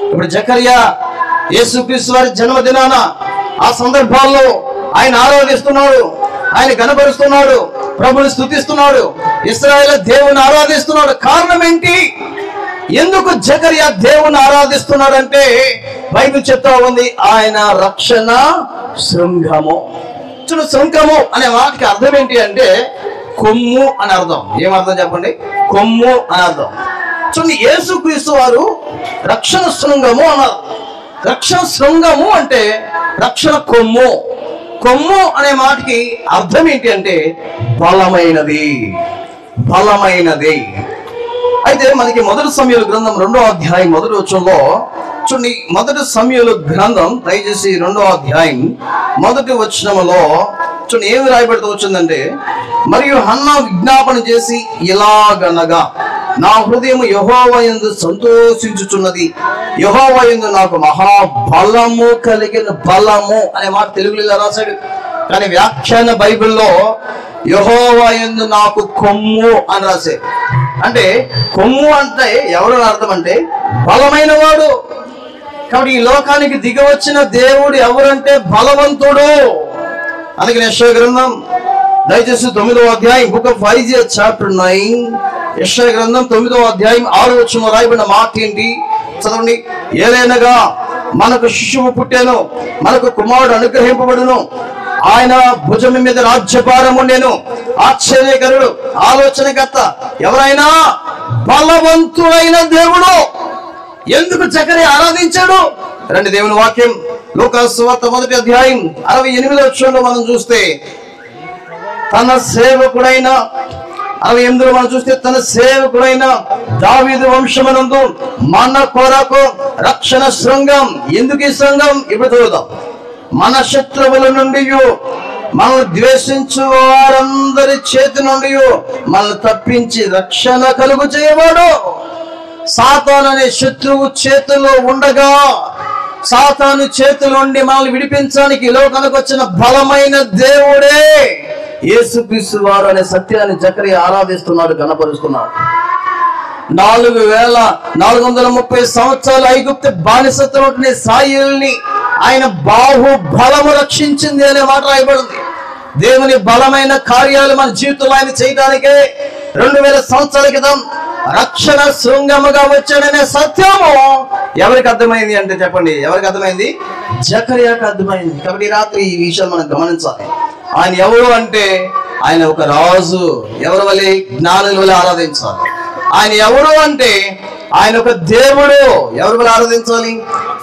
Speaker 1: ఇప్పుడు జకరియా యేసుక్రీస్తు వారి జన్మదినాన ఆ సందర్భాల్లో ఆయన ఆరాధిస్తున్నాడు, ఆయన కనబరుస్తున్నాడు, ప్రభుని స్తుతిస్తున్నాడు, ఇశ్రాయేలు దేవుని ఆరాధిస్తున్నాడు. కారణం ఏంటి? ఎందుకు జకరియా దేవుని ఆరాధిస్తున్నాడంటే బైబిల్ చెప్తా ఉంది ఆయన రక్షణ శృంగము. శృంగము అనే వాటికి అర్థం ఏంటి అంటే కొమ్ము అని అర్థం. ఏమర్థం చెప్పండి? కొమ్ము అని అర్థం. చూడండి, యేసుక్రీస్తు వారు రక్షణ శృంగము అన్నారు. రక్షణ శృంగము అంటే రక్షణ కొమ్ము. కొమ్ము అనే మాటకి అర్థం ఏంటి అంటే బలమైనది, బలమైనది. అయితే మనకి మొదటి సమూయేలు గ్రంథం 2వ అధ్యాయం 1వ వచనంలో చూడండి, మొదటి సమూయేలు గ్రంథం దయచేసి 2వ అధ్యాయం 1వ వచనంలో చూడండి ఏమి రాయబడుతూ వచ్చిందంటే, మరియు హన్నా విజ్ఞాపన చేసి ఇలాగనగా, నా హృదయం యెహోవా యందు సంతోషించుచున్నది, యెహోవా యందు నాకు మహాబలము కలిగిన. బలము అనే మాట తెలుగులో ఇలా రాశాడు, కానీ వ్యాఖ్యాన బైబిల్లో యెహోవా యందు నాకు కొమ్ము అని రాసే. అంటే కొమ్ము అంటే ఎవరు అర్థం అంటే బలమైన వాడు. కాబట్టి ఈ లోకానికి దిగవచ్చిన దేవుడు ఎవరంటే బలవంతుడు. అందుకని యెషయా గ్రంథం దయచేసి 9వ అధ్యాయం, బుక్ ఆఫ్ ఐజియా చాప్టర్ 9, యెషయా గ్రంథం 9వ అధ్యాయం 6వ వచనంలో రాయబడిన మాట ఏంటి? చదవండి. ఏలైనగా మనకు శిశువు పుట్టాను, మనకు కుమారుడు అనుగ్రహింపబడును, ఆయన భుజం మీద రాజ్యభారం ఉండేను, ఆశ్చర్యకరుడు, ఆలోచనకర్త, ఎవరైనా బలవంతుడైన దేవుడు. ఎందుకు జకరియా ఆరాధించాడు? రండి దేవుని వాక్యం లూకాసు సువార్త 1వ అధ్యాయం 68వ వచనంలో మనం చూస్తే, తన సేవకుడైన 68లో మనం చూస్తే, తన సేవకుడైన దావీదు వంశమునందు మన కొరకు రక్షణ శృంగం. ఎందుకు ఈ శృంగం? ఇప్పుడు చూద్దాం. మన శత్రువుల నుండి, మనల్ని ద్వేషించు వారందరి చేతి నుండి మనల్ని తప్పించి రక్షణ కలుగు చేయవాడు. సాతాను అనే శత్రువు చేతిలో ఉండగా, సాతాను చేతుల నుండి మనల్ని విడిపించడానికి లోకానికి వచ్చిన బలమైన దేవుడే యేసుక్రీస్తు వారు అనే సత్యాన్ని జకరియా ఆరాధిస్తున్నాడు, కనపరుస్తున్నాడు. 4430 సంవత్సరాలు ఐగుప్తు బానిసత్వం ఇశ్రాయేలుని ఆయన బాహు బలము రక్షించింది అనే మాట రాయబడింది. దేవుని బలమైన కార్యాలు మన జీవితంలో ఆయన చేయడానికే 2000 సంవత్సరాల క్రితం రక్షణ శృంగముగా వచ్చాడనే సత్యము ఎవరికి అర్థమైంది అంటే చెప్పండి, ఎవరికి అర్థమైంది? జకరియాకు అర్థమైంది. కాబట్టి ఈ రాత్రి ఈ విషయాలు మనం గమనించాలి. ఆయన ఎవరు అంటే ఆయన ఒక రాజు. ఎవరి వలె? జ్ఞానుల వలె ఆరాధించాలి. ఆయన ఎవరు అంటే ఆయన ఒక దేవుడు. ఎవరి వలె ఆరాధించాలి?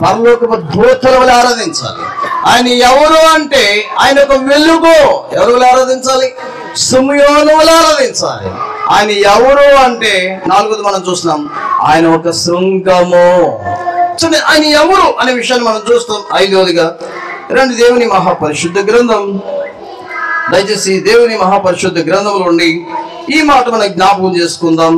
Speaker 1: పరలోకపు దూతల వలె ఆరాధించాలి. ఆయన ఎవరు అంటే ఆయన ఒక వెలుగు. ఎవరి వలె ఆరాధించాలి? సిమియోను వలె ఆరాధించాలి. ఆయన ఎవరు అంటే 4వది మనం చూస్తున్నాం, ఆయన ఒక శృంగము. ఆయన ఎవరు అనే విషయాన్ని మనం చూస్తాం. 5వదిగా రండి దేవుని మహాపరిశుద్ధ గ్రంథం, దయచేసి దేవుని మహాపరిశుద్ధ గ్రంథంలో ఉండి ఈ మాట మనం జ్ఞాపకం చేసుకుందాం.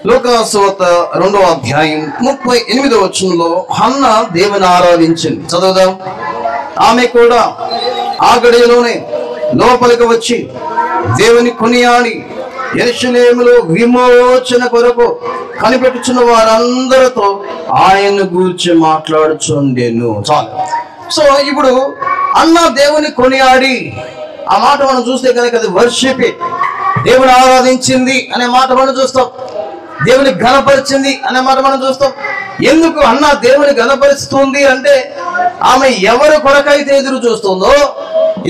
Speaker 1: లూకాసు వార్త 2వ అధ్యాయం 38వ వచనంలో హన్నా దేవుని ఆరాధించింది. చదువుదాం. ఆమె కూడా ఆ గడియలోనే లోపలికి వచ్చి దేవుని కొనియాడి యెరూషలేములో విమోచన కొరకు కనిపెట్టుచున్న వారందరితో ఆయన గూర్చి మాట్లాడుచుండెను. చాలు. సో ఇప్పుడు అన్న దేవుని కొనియాడి ఆ మాట మనం చూస్తే కనుక అది వర్షిప్. దేవుని ఆరాధించింది అనే మాట మనం చూస్తాం. దేవుని ఘనపరిచింది అనే మాట మనం చూస్తాం. ఎందుకు అన్న దేవుని ఘనపరుస్తుంది అంటే ఆమె ఎవరి కొరకైతే ఎదురు చూస్తుందో,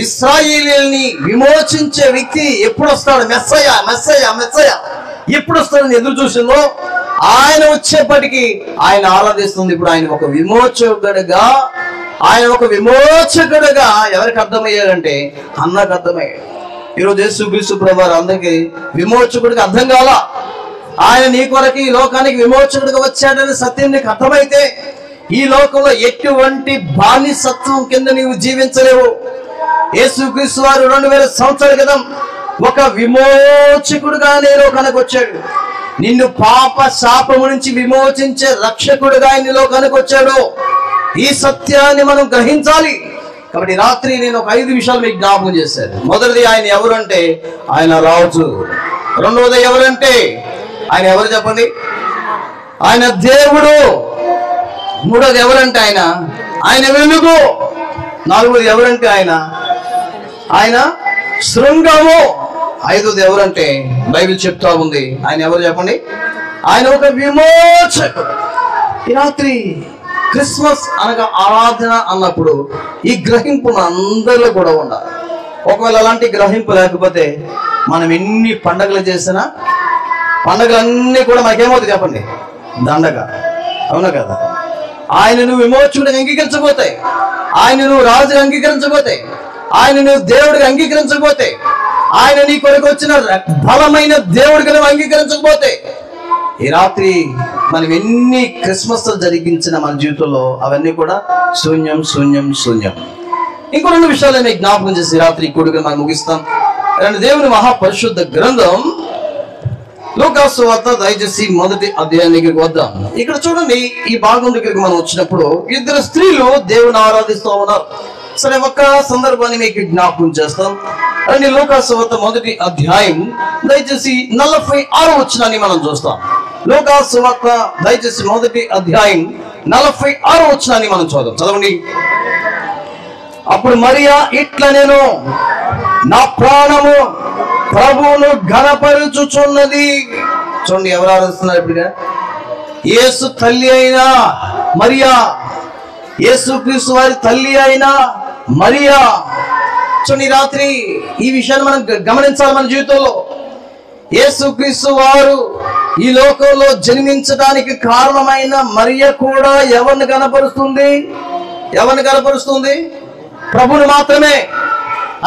Speaker 1: ఇశ్రాయేలీయుల్ని విమోచించే వ్యక్తి ఎప్పుడు వస్తాడు, మెస్సయ్య మెస్సయ్య మెస్సయ్య ఎప్పుడు వస్తాడని ఎదురు చూసిందో ఆయన వచ్చేప్పటికీ ఆయన ఆరాధిస్తుంది. ఇప్పుడు ఆయన ఒక విమోచకుడుగా, ఆయన ఒక విమోచకుడుగా ఎవరికి అర్థమయ్యాడంటే అన్నకు అర్థమయ్యాడు. ఈరోజు యేసుక్రీస్తు ప్రభువారు అందరికీ విమోచకుడికి అర్థం కాల. ఆయన నీ కొరకు ఈ లోకానికి విమోచకుడిగా వచ్చాడని సత్యం నీకు అర్థమైతే ఈ లోకంలో ఎటువంటి బానిసత్వం కింద నీవు జీవించలేవు. యేసుక్రీస్తు వారు 2000 సంవత్సరాల క్రితం ఒక విమోచకుడుగా నీ లోకానికి వచ్చాడు. నిన్ను పాప శాపము నుంచి విమోచించే రక్షకుడుగా ఈ లోకానికి వచ్చాడు. ఈ సత్యాన్ని మనం గ్రహించాలి. కాబట్టి రాత్రి నేను ఒక 5 విషయాలు మీకు జ్ఞాపకం చేశాను. మొదటిది ఆయన ఎవరంటే ఆయన రాజు. రెండవది ఎవరంటే ఆయన ఎవరు చెప్పండి? ఆయన దేవుడు. మూడోది ఎవరంటే ఆయన వెలుగు. నాలుగోది ఎవరంటే ఆయన శృంగము. ఐదోది ఎవరంటే బైబిల్ చెప్తా ఉంది ఆయన ఎవరు చెప్పండి? ఆయన ఒక విమోచకుడు. ఈ రాత్రి క్రిస్మస్ అనగా ఆరాధన అన్నప్పుడు ఈ గ్రహింపు అందరిలో కూడా ఉండాలి. ఒకవేళ అలాంటి గ్రహింపు లేకపోతే మనం ఎన్ని పండగలు చేసినా పండగలన్నీ కూడా మనకేమవుతాయి చెప్పండి? దండగ. అవునా కదా? ఆయన నువ్వు విమోచకుడిని అంగీకరించబోతాయి, ఆయన నువ్వు రాజుని అంగీకరించబోతాయి, ఆయన నువ్వు దేవుడికి అంగీకరించబోతే, ఆయన నీ కొరకు వచ్చిన బలమైన దేవుడికి నువ్వు అంగీకరించకపోతే ఈ రాత్రి మనం ఎన్ని క్రిస్మస్ జరిగించిన మన జీవితంలో అవన్నీ కూడా శూన్యం శూన్యం శూన్యం. ఇంకో 2 విషయాలు మీకు జ్ఞాపకం చేసి రాత్రి కూడిక మనం ముగిస్తాం. దేవుని మహాపరిశుద్ధ గ్రంథం లూకాసు వార్త దయచేసి 1వ అధ్యాయానికి వద్దాం. ఇక్కడ చూడండి, ఈ భాగం దగ్గరికి మనం వచ్చినప్పుడు 2 స్త్రీలు దేవుని ఆరాధిస్తూ ఉన్నారు. సరే, ఒక్క సందర్భాన్ని మీకు జ్ఞాపకం చేస్తాం. అండ్ లూకాసు వార్త 1వ అధ్యాయం దయచేసి 46వ వచనాన్ని మనం చూస్తాం. లూకాసు వార్త దయచేసి 1వ అధ్యాయం 46వ వచనాన్ని మనం చూద్దాం. చదవండి. అప్పుడు మరియా ఇట్లా నేను నా ప్రాణము ప్రభువును ఘనపరుచుచున్నది. చూడండి, ఎవరు ఆరాధిస్తున్నారు ఇప్పుడుగా? యేసు తల్లి అయినా మరియా, యేసుక్రీస్తు వారి తల్లి అయినా మరియా. చూడండి, రాత్రి ఈ విషయాన్ని మనం గమనించాలి. మన జీవితంలో యేసుక్రీస్తు వారు ఈ లోకంలో జన్మించడానికి కారణమైన మరియ కూడా ఎవరిని కనపరుస్తుంది? ఎవరిని కనపరుస్తుంది? ప్రభుని మాత్రమే.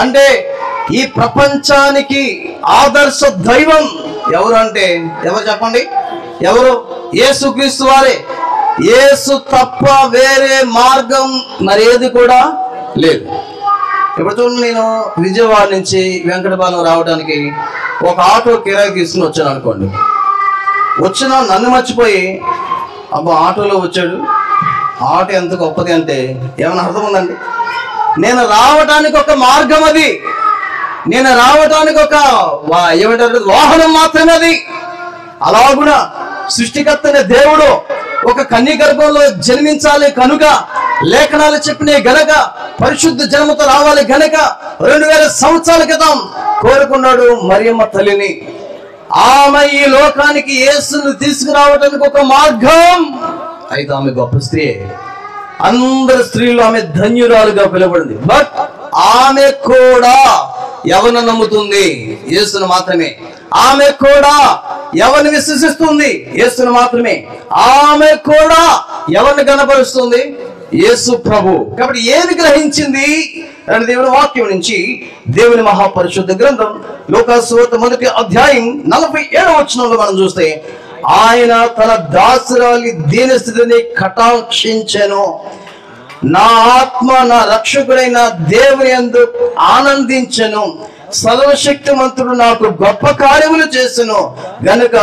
Speaker 1: అంటే ఈ ప్రపంచానికి ఆదర్శ దైవం ఎవరు అంటే ఎవరు చెప్పండి? ఎవరు? యేసుక్రీస్తు వారే. యేసు తప్ప వేరే మార్గం మరేది కూడా లేదు. ఇప్పుడు చూడండి, నేను విజయవాడ నుంచి వెంకటపాలెం రావడానికి ఒక ఆటో కిరాయి తీసుకుని వచ్చాను అనుకోండి. వచ్చిన నన్ను మర్చిపోయి అబ్బా ఆటోలో వచ్చాడు, ఆటో ఎంత గొప్పది అంటే ఏమైనా అర్థం ఉందండి? నేను రావడానికి ఒక మార్గం అది, నేను రావడానికి ఒక ఏమంటారు వాహనం మాత్రమే అది. అలాగున సృష్టికర్తనే దేవుడు ఒక కన్య గర్భంలో జన్మించాలి కనుక, లేఖనాలు చెప్పిన గనక, పరిశుద్ధ జన్మతో రావాలి గనక 2000 సంవత్సరాల క్రితం కోరుకున్నాడు మరియమ్మ తల్లిని. ఆమె ఈ లోకానికి యేసును తీసుకురావడానికి ఒక మార్గం. అయితే ఆమె గొప్ప స్త్రీ, అందరు స్త్రీలు ఆమె ధన్యురాలుగా పిలువబడింది. బట్ ఆమె కూడా ఎవరిని నమ్ముతుంది? యేసును మాత్రమే. ఆమె కూడా ఎవరిని విశ్వసిస్తుంది? యేసును మాత్రమే. ఆమె కూడా ఎవరిని కనపరుస్తుంది? యేసు ప్రభు. కాబట్టి ఏది గ్రహించింది అని దేవుని వాక్యం నుంచి, దేవుని మహాపరిశుద్ధ గ్రంథం లూకా సువార్త 1వ అధ్యాయం 47వ వచనంలో మనం చూస్తే, ఆయన తన దాసురాలి దీనస్థితిని కటాక్షించెను. నా ఆత్మ నా రక్షకుడైన దేవుని యందు ఆనందించెను. సర్వశక్తిమంతుడు నాకు గొప్ప కార్యములు చేసెను గనుక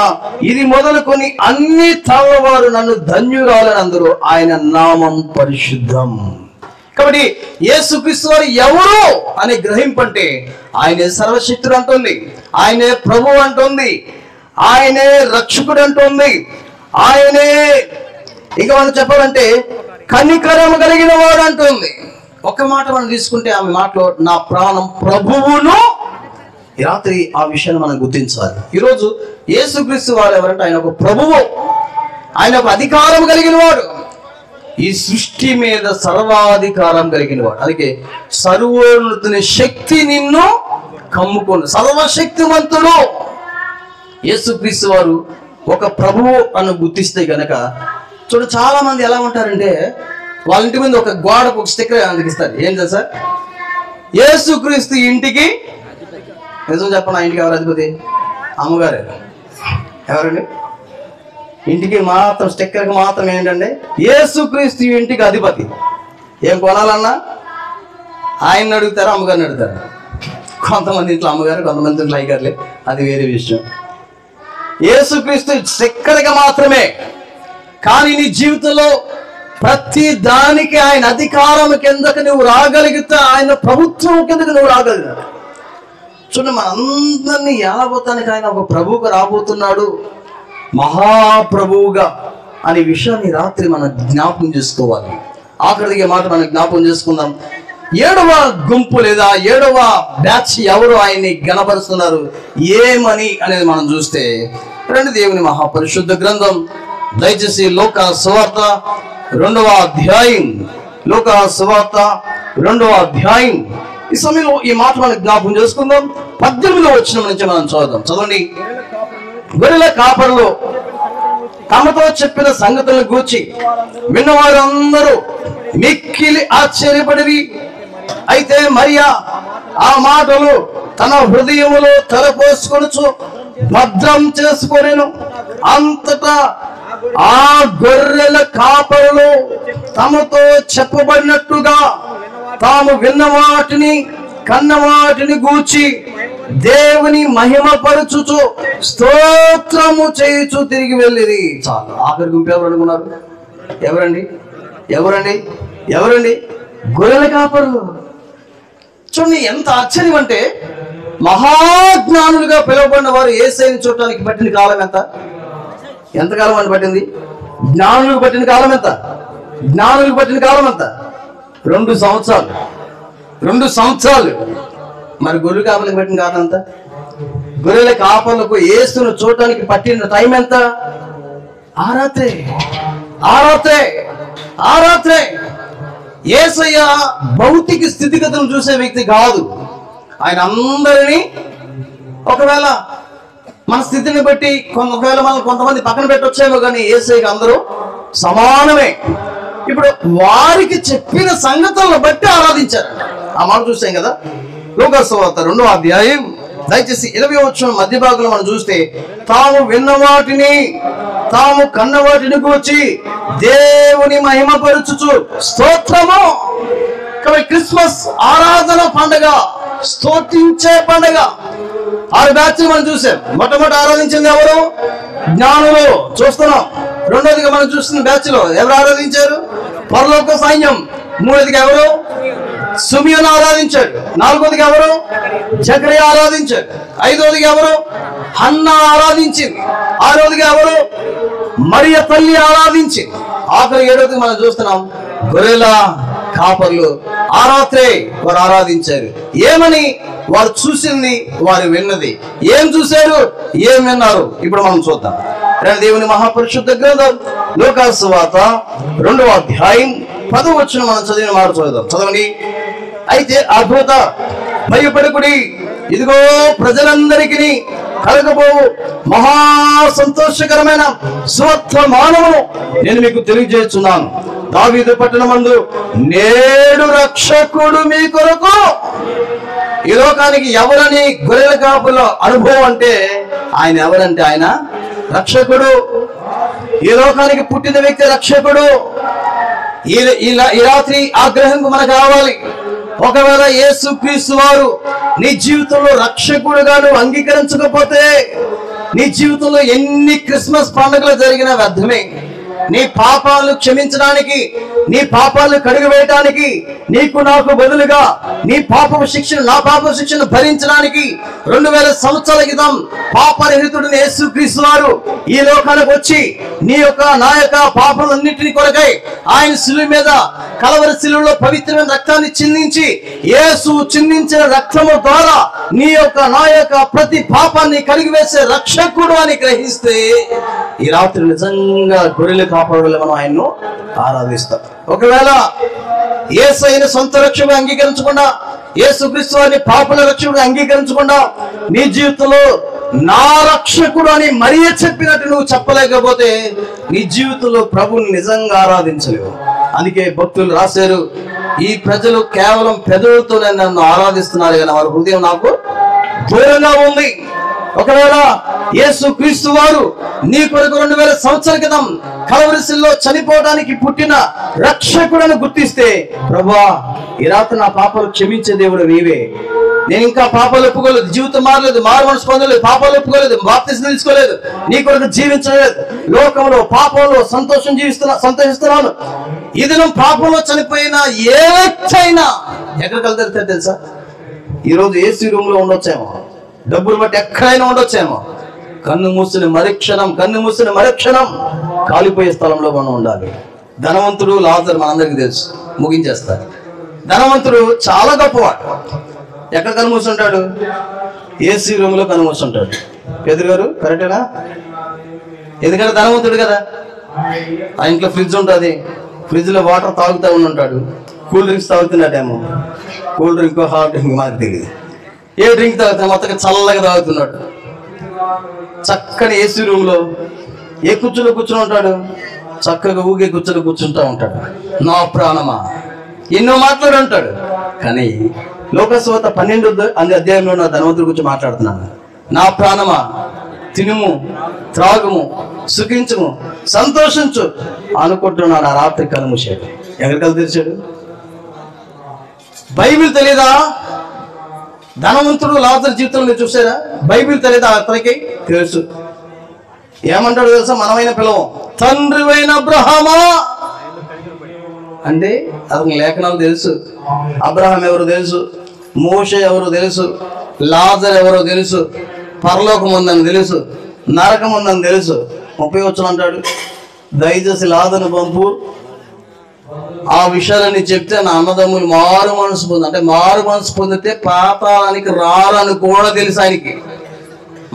Speaker 1: ఇది మొదలుకొని అన్ని తరవారు నన్ను ధన్యురాలని అందరూ. ఆయన నామం పరిశుద్ధం. కాబట్టి యేసుక్రీస్తు వారు ఎవరు అని గ్రహింపంటే ఆయనే సర్వశక్తుడు అంటుంది, ఆయనే ప్రభు అంటుంది, ఆయనే రక్షకుడు అంటుంది, ఆయనే ఇంకా మనం చెప్పాలంటే కనికరము కలిగిన వాడు అంటుంది. ఒక్క మాట మనం తీసుకుంటే ఆమె మాటలో నా ప్రాణం ప్రభువును. ఈ రాత్రి ఆ విషయాన్ని మనం గుర్తించాలి. ఈరోజు యేసుక్రీస్తు వారు ఎవరంటే ఆయన ఒక ప్రభువు, ఆయన ఒక అధికారం కలిగిన వాడు, ఈ సృష్టి మీద సర్వాధికారం కలిగిన వాడు. అందుకే సర్వోన్నతుని శక్తి నిన్ను కమ్ముకోను, సర్వశక్తిమంతుడు. యేసుక్రీస్తు వారు ఒక ప్రభువు అని గుర్తిస్తే గనక చూడు, చాలా మంది ఎలా ఉంటారంటే వాళ్ళ ఇంటి మీద ఒక గోడకు ఒక స్టిక్కర్ అందిస్తారు. ఏం తెలుసా? యేసుక్రీస్తు ఇంటికి, నిజం చెప్పండి, ఆ ఇంటికి ఎవరు అధిపతి? అమ్మగారే. ఎవరండి? ఇంటికి మాత్రం స్టిక్కర్కి మాత్రం ఏంటంటే యేసుక్రీస్తు ఇంటికి అధిపతి. ఏం కొనాలన్నా ఆయన్ని అడుగుతారు, అమ్మగారిని అడుగుతారు. కొంతమంది ఇంట్లో అమ్మగారు, కొంతమంది ఇంట్లో అయ్యగారులే, అది వేరే విషయం. యేసుక్రీస్తు స్టిక్కర్గా మాత్రమే. కానీ నీ జీవితంలో ప్రతి దానికి ఆయన అధికారం కిందకు నువ్వు రాగలిగితే, ఆయన ప్రభుత్వం కిందకు నువ్వు రాగలిగినావు. చూడండి, మనందరినీ ఏలబోతానికి ఆయన ఒక ప్రభువుగా రాబోతున్నాడు, మహాప్రభువుగా అనే విషయాన్ని రాత్రి మనం జ్ఞాపకం చేసుకోవాలి. ఆఖరికి మాట మనం జ్ఞాపకం చేసుకుందాం. 7వ గుంపు లేదా 7వ బ్యాచ్ ఎవరు ఆయన్ని గణపరుస్తున్నారు, ఏమని అనేది మనం చూస్తే, రెండు దేవుని మహాపరిశుద్ధ గ్రంథం దయచేసి లూకా సువార్త 2వ అధ్యాయం, లూకా సువార్త 2వ అధ్యాయం. ఈ సమయంలో ఈ మాట మనం జ్ఞాపకం చేసుకుందాం. 18వ వచనం నుంచి మనం చదువుదాం. చదవండి. గొర్రెల కాపరులు తమతో చెప్పిన సంగతులను గూర్చి విన్నవారందరూ మిక్కిలి ఆశ్చర్యపడిరి. అయితే మరియా ఆ మాటలు తన హృదయములో తలపోసుకొనుచు భద్రం చేసుకొనెను. అంతటా ఆ గొర్రెల కాపరులు తమతో చెప్పబడినట్టుగా తాము విన్న వాటిని కన్న వాటిని గూర్చి దేవుని మహిమపరచుచు స్తోత్రము చేయుచు తిరిగి వెళ్ళిరి. చాలు. ఆఖరి గుంపు ఎవరు అనుకున్నారు? ఎవరండి? ఎవరండి? ఎవరండి? గొర్రెల కాపరులు. చూడండి ఎంత ఆశ్చర్యం అంటే, మహాజ్ఞానులుగా పిలువబడిన వారు యేసయ్యను చూడటానికి పట్టిన కాలం ఎంత? ఎంతకాలం అని పట్టింది? జ్ఞానులకు పట్టిన కాలం ఎంత? జ్ఞానులకు పట్టిన కాలం ఎంత? 2 సంవత్సరాలు. 2 సంవత్సరాలు. మరి గొర్రెల కాపర్లకు పట్టిన కాలం ఎంత? గొర్రెల కాపర్లకు యేసును చూడటానికి పట్టిన టైం ఎంత? ఆ రాత్రే. ఆ రాత్రే. ఆ రాత్రే. యేసయ్య భౌతిక స్థితిగతులను చూసే వ్యక్తి కాదు. ఆయన అందరినీ ఒకవేళ మన స్థితిని బట్టి ఒకవేళ మనం కొంతమంది పక్కన పెట్టొచ్చేమో, కానీ యేసయ్యకి అందరూ సమానమే. ఇప్పుడు వారికి చెప్పిన సంగతులను బట్టి ఆరాధించారు. ఆ మాట చూసాం కదా, లూకాసు సువార్త 2వ అధ్యాయం దయచేసి 20వ వచనం మధ్య భాగంలో మనం చూస్తే, తాము విన్న వాటిని తాము కన్న వాటిని కూర్చి దేవుని మహిమపరచుచు స్తోత్రము. కాబట్టి క్రిస్మస్ ఆరాధన పండగ, స్తోత్రించే పండగ. 6 బ్యాచ్లు మనం చూసాం. మొట్టమొదటి ఆరాధించింది ఎవరు? జ్ఞానులు చూస్తున్నాం. రెండోదిగా మనం చూస్తున్న బ్యాచ్ లో ఎవరు ఆరాధించారు? పరలోక సైన్యం. మూడోదిగా ఎవరు? సుమియోను ఆరాధించాడు. నాలుగోదిగా ఎవరు? జకరియా ఆరాధించాడు. ఐదోదిగా ఎవరు? హన్నా ఆరాధించింది. ఆరోదిగా ఎవరు? మరియ తల్లి ఆరాధించింది. ఆఖరి ఏడోదిగా మనం చూస్తున్నాం, గొర్రెల కాపర్లు ఆ రాత్రే వారు ఆరాధించారు. ఏమని? వారు చూసింది, వారు విన్నది. ఏం చూశారు, ఏం విన్నారు? ఇప్పుడు మనం చూద్దాం. దేవుని మహాపరిశుద్ధ గ్రంథం లూకాసు సువార్త 2వ అధ్యాయం 10వ వచనం మనం చదివిన మాట చూద్దాం. చదవండి. అయితే అద్భుత భయపడకుడి, ఇదిగో ప్రజలందరికీ కలగబోవు మహా సంతోషకరమైన సువర్తమానమును నేను మీకు తెలియజేస్తున్నాను. దావీదు పట్టణమందు నేడు రక్షకుడు మీ కొరకు. ఈ లోకానికి ఎవరని గొర్రెల కాపుల అనుభవం అంటే ఆయన ఎవరంటే ఆయన రక్షకుడు. ఈ లోకానికి పుట్టిన వ్యక్తి రక్షకుడు. ఈ రాత్రి ఆగ్రహంకు మనకు రావాలి. ఒకవేళ యేసుక్రీస్తు వారు నీ జీవితంలో రక్షకుడుగా నువ్వు అంగీకరించకపోతే నీ జీవితంలో ఎన్ని క్రిస్మస్ పండుగలు జరిగినా వ్యర్థమే. నీ పాపాలు క్షమించడానికి, నీ పాపాలు కడుగు వేయటానికి, నీకు నాకు బదులుగా నీ పాపపు శిక్షను, నా పాప శిక్షను భరించడానికి 2000 సంవత్సరాల క్రితం పాపరహితుడిని యేసుక్రీస్తు వారు ఈ లోకానికి వచ్చి నీ యొక్క నా యొక్క పాపాలన్నింటినీ కొరకై ఆయన శిలువ మీద, కలవరి శిలువలో పవిత్రమైన రక్తాన్ని చిందించి, యేసు చిందించిన రక్తము ద్వారా నీ యొక్క నా యొక్క ప్రతి పాపాన్ని కడిగివేసే రక్షకుడు అని గ్రహిస్తే ఈ రాత్రి నిజంగా గొర్రెల కాపాడులో మనం ఆయన్ను ఆరాధిస్తాం. ఒకవేళ యేసయ్యను సొంత రక్షకుడు అంగీకరించకుండా, యేసుక్రీస్తు వారిని పాపుల రక్షకుడు అంగీకరించకుండా నీ జీవితంలో నా రక్షకుడు అని మరియ చెప్పినట్టు నువ్వు చెప్పలేకపోతే నీ జీవితంలో ప్రభుని నిజంగా ఆరాధించలేవు. అందుకే భక్తులు రాశారు, ఈ ప్రజలు కేవలం పెదవులతోనే నన్ను ఆరాధిస్తున్నారు కానీ వారి హృదయం నాకు దూరంగా ఉంది. ఒకవేళ యేసుక్రీస్తు వారు నీ కొరకు 2000 సంవత్సరాల క్రితం కలవరిశిల్లో చనిపోవడానికి పుట్టిన రక్షకుడని గుర్తిస్తే, ప్రభువా ఈ రాత్రి నా పాపాలు క్షమించే దేవుడు నీవే. నేను ఇంకా పాపాలు ఒప్పుకోలేదు, జీవితం మారలేదు, మారు మనసు పొందలేదు, పాపాలు ఒప్పుకోలేదు, బాప్తిసం తీసుకోలేదు, నీ కొరకు జీవించలేదు, లోకంలో పాపంలో సంతోషిస్తున్నాను. ఈ దినం పాపంలో చనిపోయిన ఏ వ్యక్తి అయినా ఎక్కడికి వెళ్తారు తెలుసా? ఈరోజు ఏసీ రూమ్ లో ఉండొచ్చేమో, డబ్బులు బట్టి ఎక్కడైనా ఉండొచ్చేమో. కన్ను మూసిన మరుక్షణం కాలిపోయే స్థలంలో మనం ఉండాలి. ధనవంతుడు లాజరు మనందరికీ తెలుసు. ముగించేస్తారు. ధనవంతుడు చాలా గొప్పవాడు. ఎక్కడ కనుమూసుంటాడు? ఏసీ రూమ్ లో కనుమూసుంటాడు. పేదరు గారు కరెక్టేనా? ఎందుకంటే ధనవంతుడు కదా. ఆ ఇంట్లో ఫ్రిడ్జ్ ఉంటుంది, ఫ్రిడ్జ్ లో వాటర్ తాగుతూ ఉంటాడు. కూల్ డ్రింక్స్ తాగుతున్నాడేమో, కూల్ డ్రింక్ హాట్ డ్రింక్ మనకు తెలియదు. ఏ డ్రింక్ తాగుతా మొత్తం చల్లగా తాగుతున్నాడు. చక్కని ఏసీ రూమ్ లో ఏ కుర్చీలో కూర్చుని ఉంటాడు, చక్కగా ఊగే కుర్చీలో కూర్చుంటా ఉంటాడు. నా ప్రాణమా ఎన్నో మాట్లాడు అంటాడు. కానీ లూకాసు వార్త 12వ అధ్యాయంలో నా ధనవంతుడి గురించి మాట్లాడుతున్నాను. నా ప్రాణమా తినుము, త్రాగుము, సుఖించుము, సంతోషించు అనుకుంటున్నాడు. ఆ రాత్రి కళ్ళు మూసాడు. ఎక్కడికి కళ్ళు తెరిచాడు? బైబిల్ తెలీదా? ధనవంతుడు లాజరు జీవితంలో మీరు చూసారా? బైబిల్ తెలీదా అతనికి? తెలుసు. ఏమంటాడు తెలుసా? మనమైన పిలవం, తండ్రివైన అబ్రహామా అంటే అతనికి లేఖనాలు తెలుసు. అబ్రహాం ఎవరో తెలుసు, మోషే ఎవరో తెలుసు, లాజరు ఎవరో తెలుసు, పరలోకం ఉందని తెలుసు, నరకం ఉందని తెలుసు. 30 వచనం అంటాడు, దయచేసి లాజరును పంపు, ఆ విషయాలన్నీ చెప్తే నా అన్నదమ్ములు మారు మనసు పొంది, అంటే మారు మనసు పొందితే పాతాళానికి రారని కూడా తెలుసు ఆయనకి.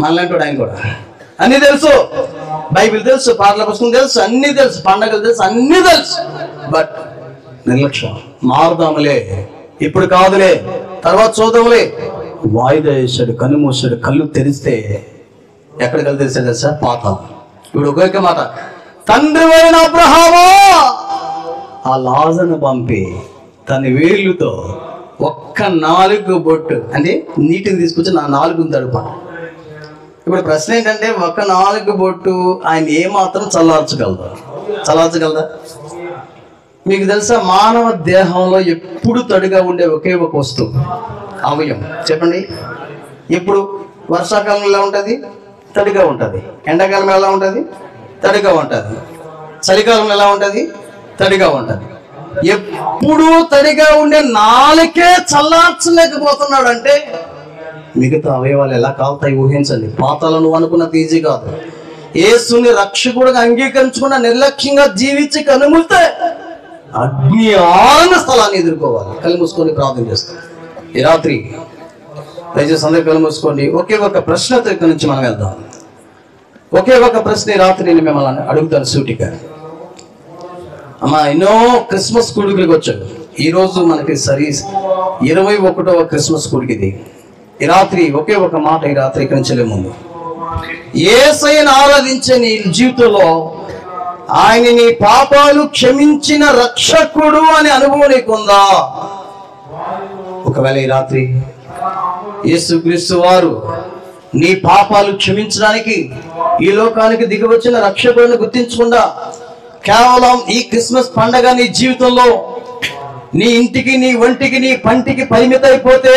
Speaker 1: మళ్ళంటాడు ఆయన కూడా. అన్ని తెలుసు, బైబిల్ తెలుసు, పాటల పుస్తకం తెలుసు, అన్ని తెలుసు, పండగలు తెలుసు, అన్ని తెలుసు. బట్ నిర్లక్ష్యం. మారుదాములే, ఇప్పుడు కాదులే, తర్వాత చూద్దాములే. వాయిదా వేసాడు, కన్ను మూసాడు. కళ్ళు తెరిస్తే ఎక్కడికి వెళ్తే తెలుసా? పాతాళం. ఇప్పుడు ఒక్కొక్క మాట, తండ్రి అయిన అబ్రహామా ఆ లాజరును పంపి తన వేళ్ళుతో ఒక్క 4 బొట్టు అంటే నీటిని తీసుకొచ్చి నా 4 తడుపా. ఇప్పుడు ప్రశ్న ఏంటంటే, ఒక్క 4 బొట్టు ఆయన ఏమాత్రం చల్లార్చగలదా? మీకు తెలుసా, మానవ దేహంలో ఎప్పుడు తడిగా ఉండే ఒకే ఒక వస్తువు అవయవం చెప్పండి. ఎప్పుడు వర్షాకాలంలో ఎలా ఉంటుంది? తడిగా ఉంటుంది. ఎండాకాలంలో ఎలా ఉంటుంది? తడిగా ఉంటుంది. చలికాలంలో ఎలా ఉంటుంది? తడిగా ఉంటుంది. ఎప్పుడూ తడిగా ఉండే నాలుకే చల్లార్చలేకపోతున్నాడు అంటే మిగతా అవయవాలు ఎలా కాలుతాయి ఊహించండి. పాతాళం నువ్వు అనుకున్నది ఈజీ కాదు. యేసుని రక్షకుడుగా అంగీకరించకుండా నిర్లక్ష్యంగా జీవించి కనుమూస్తే అగ్ని ఆన స్థలాన్ని ఎదుర్కోవాలి. కళ్ళు మూసుకొని ప్రార్థన చేస్తాం. ఈ రాత్రి దయచేసి అందరూ కళ్ళు మూసుకోండి. ఒకే ఒక ప్రశ్నతో ఇక్కడి నుంచి మనం వెళ్దాం. ఒకే ఒక ప్రశ్న ఈ రాత్రి నేను మిమ్మల్ని అడుగుతాను సూటిగా. అమ్మా, ఎన్నో క్రిస్మస్ కూడికలకు వచ్చాడు. ఈరోజు మనకి 21వ క్రిస్మస్ కూడికి ఇది. ఈ రాత్రి ఒకే ఒక మాట ఈ రాత్రి ఇక్కడి నుంచి ముందు, యేసయ్యను ఆరాధించే నీ జీవితంలో ఆయన నీ పాపాలు క్షమించిన రక్షకుడు అనే అనుభవం నీకుందా? ఒకవేళ ఈ రాత్రి యేసుక్రీస్తు వారు నీ పాపాలు క్షమించడానికి ఈ లోకానికి దిగివచ్చిన రక్షకుడిని గుర్తించకుండా కేవలం ఈ క్రిస్మస్ పండగ నీ జీవితంలో నీ ఇంటికి, నీ ఒంటికి, నీ పంటికి పరిమితమైపోతే,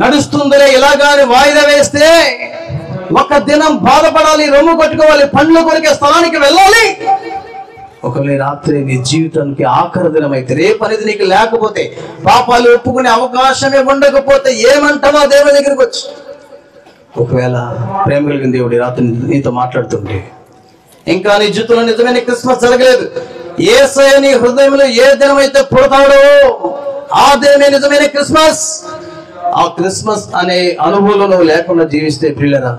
Speaker 1: నడుస్తుందలే ఇలాగాని వాయిదా వేస్తే, ఒక దినం బాధపడాలి, రొమ్ము కొట్టుకోవాలి, పండ్లు కొరికే స్థలానికి వెళ్ళాలి. ఒకవేళ రాత్రి నీ జీవితానికి ఆఖరి దినం అయితే, రేపు అనేది నీకు లేకపోతే, పాపాలు ఒప్పుకునే అవకాశమే ఉండకపోతే ఏమంటావా దేవుని దగ్గరికి వచ్చి? ఒకవేళ ప్రేమ కలిగిన దేవుడు రాత్రి నీతో మాట్లాడుతుంటే, ఇంకా నీ జీవితంలో నిజమైన క్రిస్మస్ జరగలేదు, యేసయ్య నీ హృదయంలో ఏ దినమైతే పుడతాడో ఆ దినమే నిజమైన క్రిస్మస్. ఆ క్రిస్మస్ అనే అనుభవంలో లేకుండా జీవిస్తే ప్రియులరా,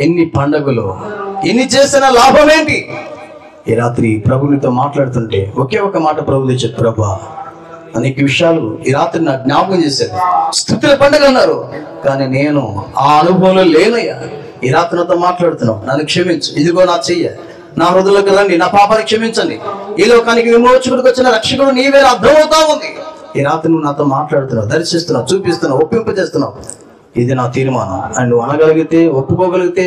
Speaker 1: ఎన్ని పండుగలు ఎన్ని చేసిన లాభం ఏంటి? ఈ రాత్రి ప్రభునితో మాట్లాడుతుంటే ఒకే ఒక మాట ప్రభు తెచ్చాడు, ప్రభా అనేక విషయాలు ఈ రాత్రి నాకు జ్ఞాపకం చేశారు. స్తుతుల పండుగ అన్నారు, కానీ నేను ఆ అనుభవంలో లేనయ్యా. ఈ రాత్రి నాతో మాట్లాడుతున్నావు, నన్ను క్షమించు, ఇదిగో నా చెయ్య, నా హృదయంలోకి రండి, నా పాపాన్ని క్షమించండి, ఈ లోకానికి విమోచకుడికి వచ్చిన రక్షకుడు నీవే అర్థమవుతా ఉంది. ఈ రాత్రి నువ్వు నాతో మాట్లాడుతున్నావు, దర్శిస్తున్నావు, చూపిస్తున్నావు, ఒప్పింపజేస్తున్నావు. ఇది నా తీర్మానం అని నువ్వు అనగలిగితే, ఒప్పుకోగలిగితే,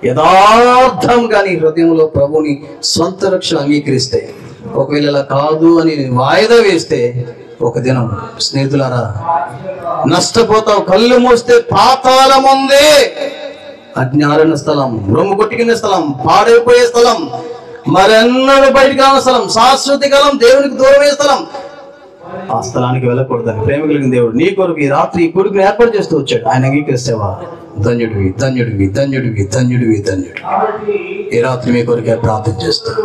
Speaker 1: యథార్థంగా నీ హృదయంలో ప్రభుని స్వంత రక్షణ అంగీకరిస్తే, ఒకవేళ ఇలా కాదు అని వాయిదా వేస్తే, ఒక దినం స్నేహితులారా నష్టపోతావు. కళ్ళు మూస్తే పాతాళం ఉంది, అజ్ఞాన స్థలం, రొమ్ము కొట్టుకునే స్థలం, పాడైపోయే స్థలం, మరెన్నడూ బయటికి రాని స్థలం, శాశ్వత కాలం, దేవునికి దూరమయ్యే స్థలం. ఆ స్థలానికి వెళ్ళకూడదని ప్రేమ కలిగిన దేవుడు నీ కొరకు ఈ రాత్రి ఈ కొడుకుని ఏర్పాటు చేస్తూ వచ్చాడు. ఆయన అంగీకరిస్తేవా ధన్యుడివి, ధన్యుడివి, ధన్యుడివి, ధన్యుడివి, ధన్యుడు. ఈ రాత్రి మీ కొరకే ప్రార్థన చేస్తాడు.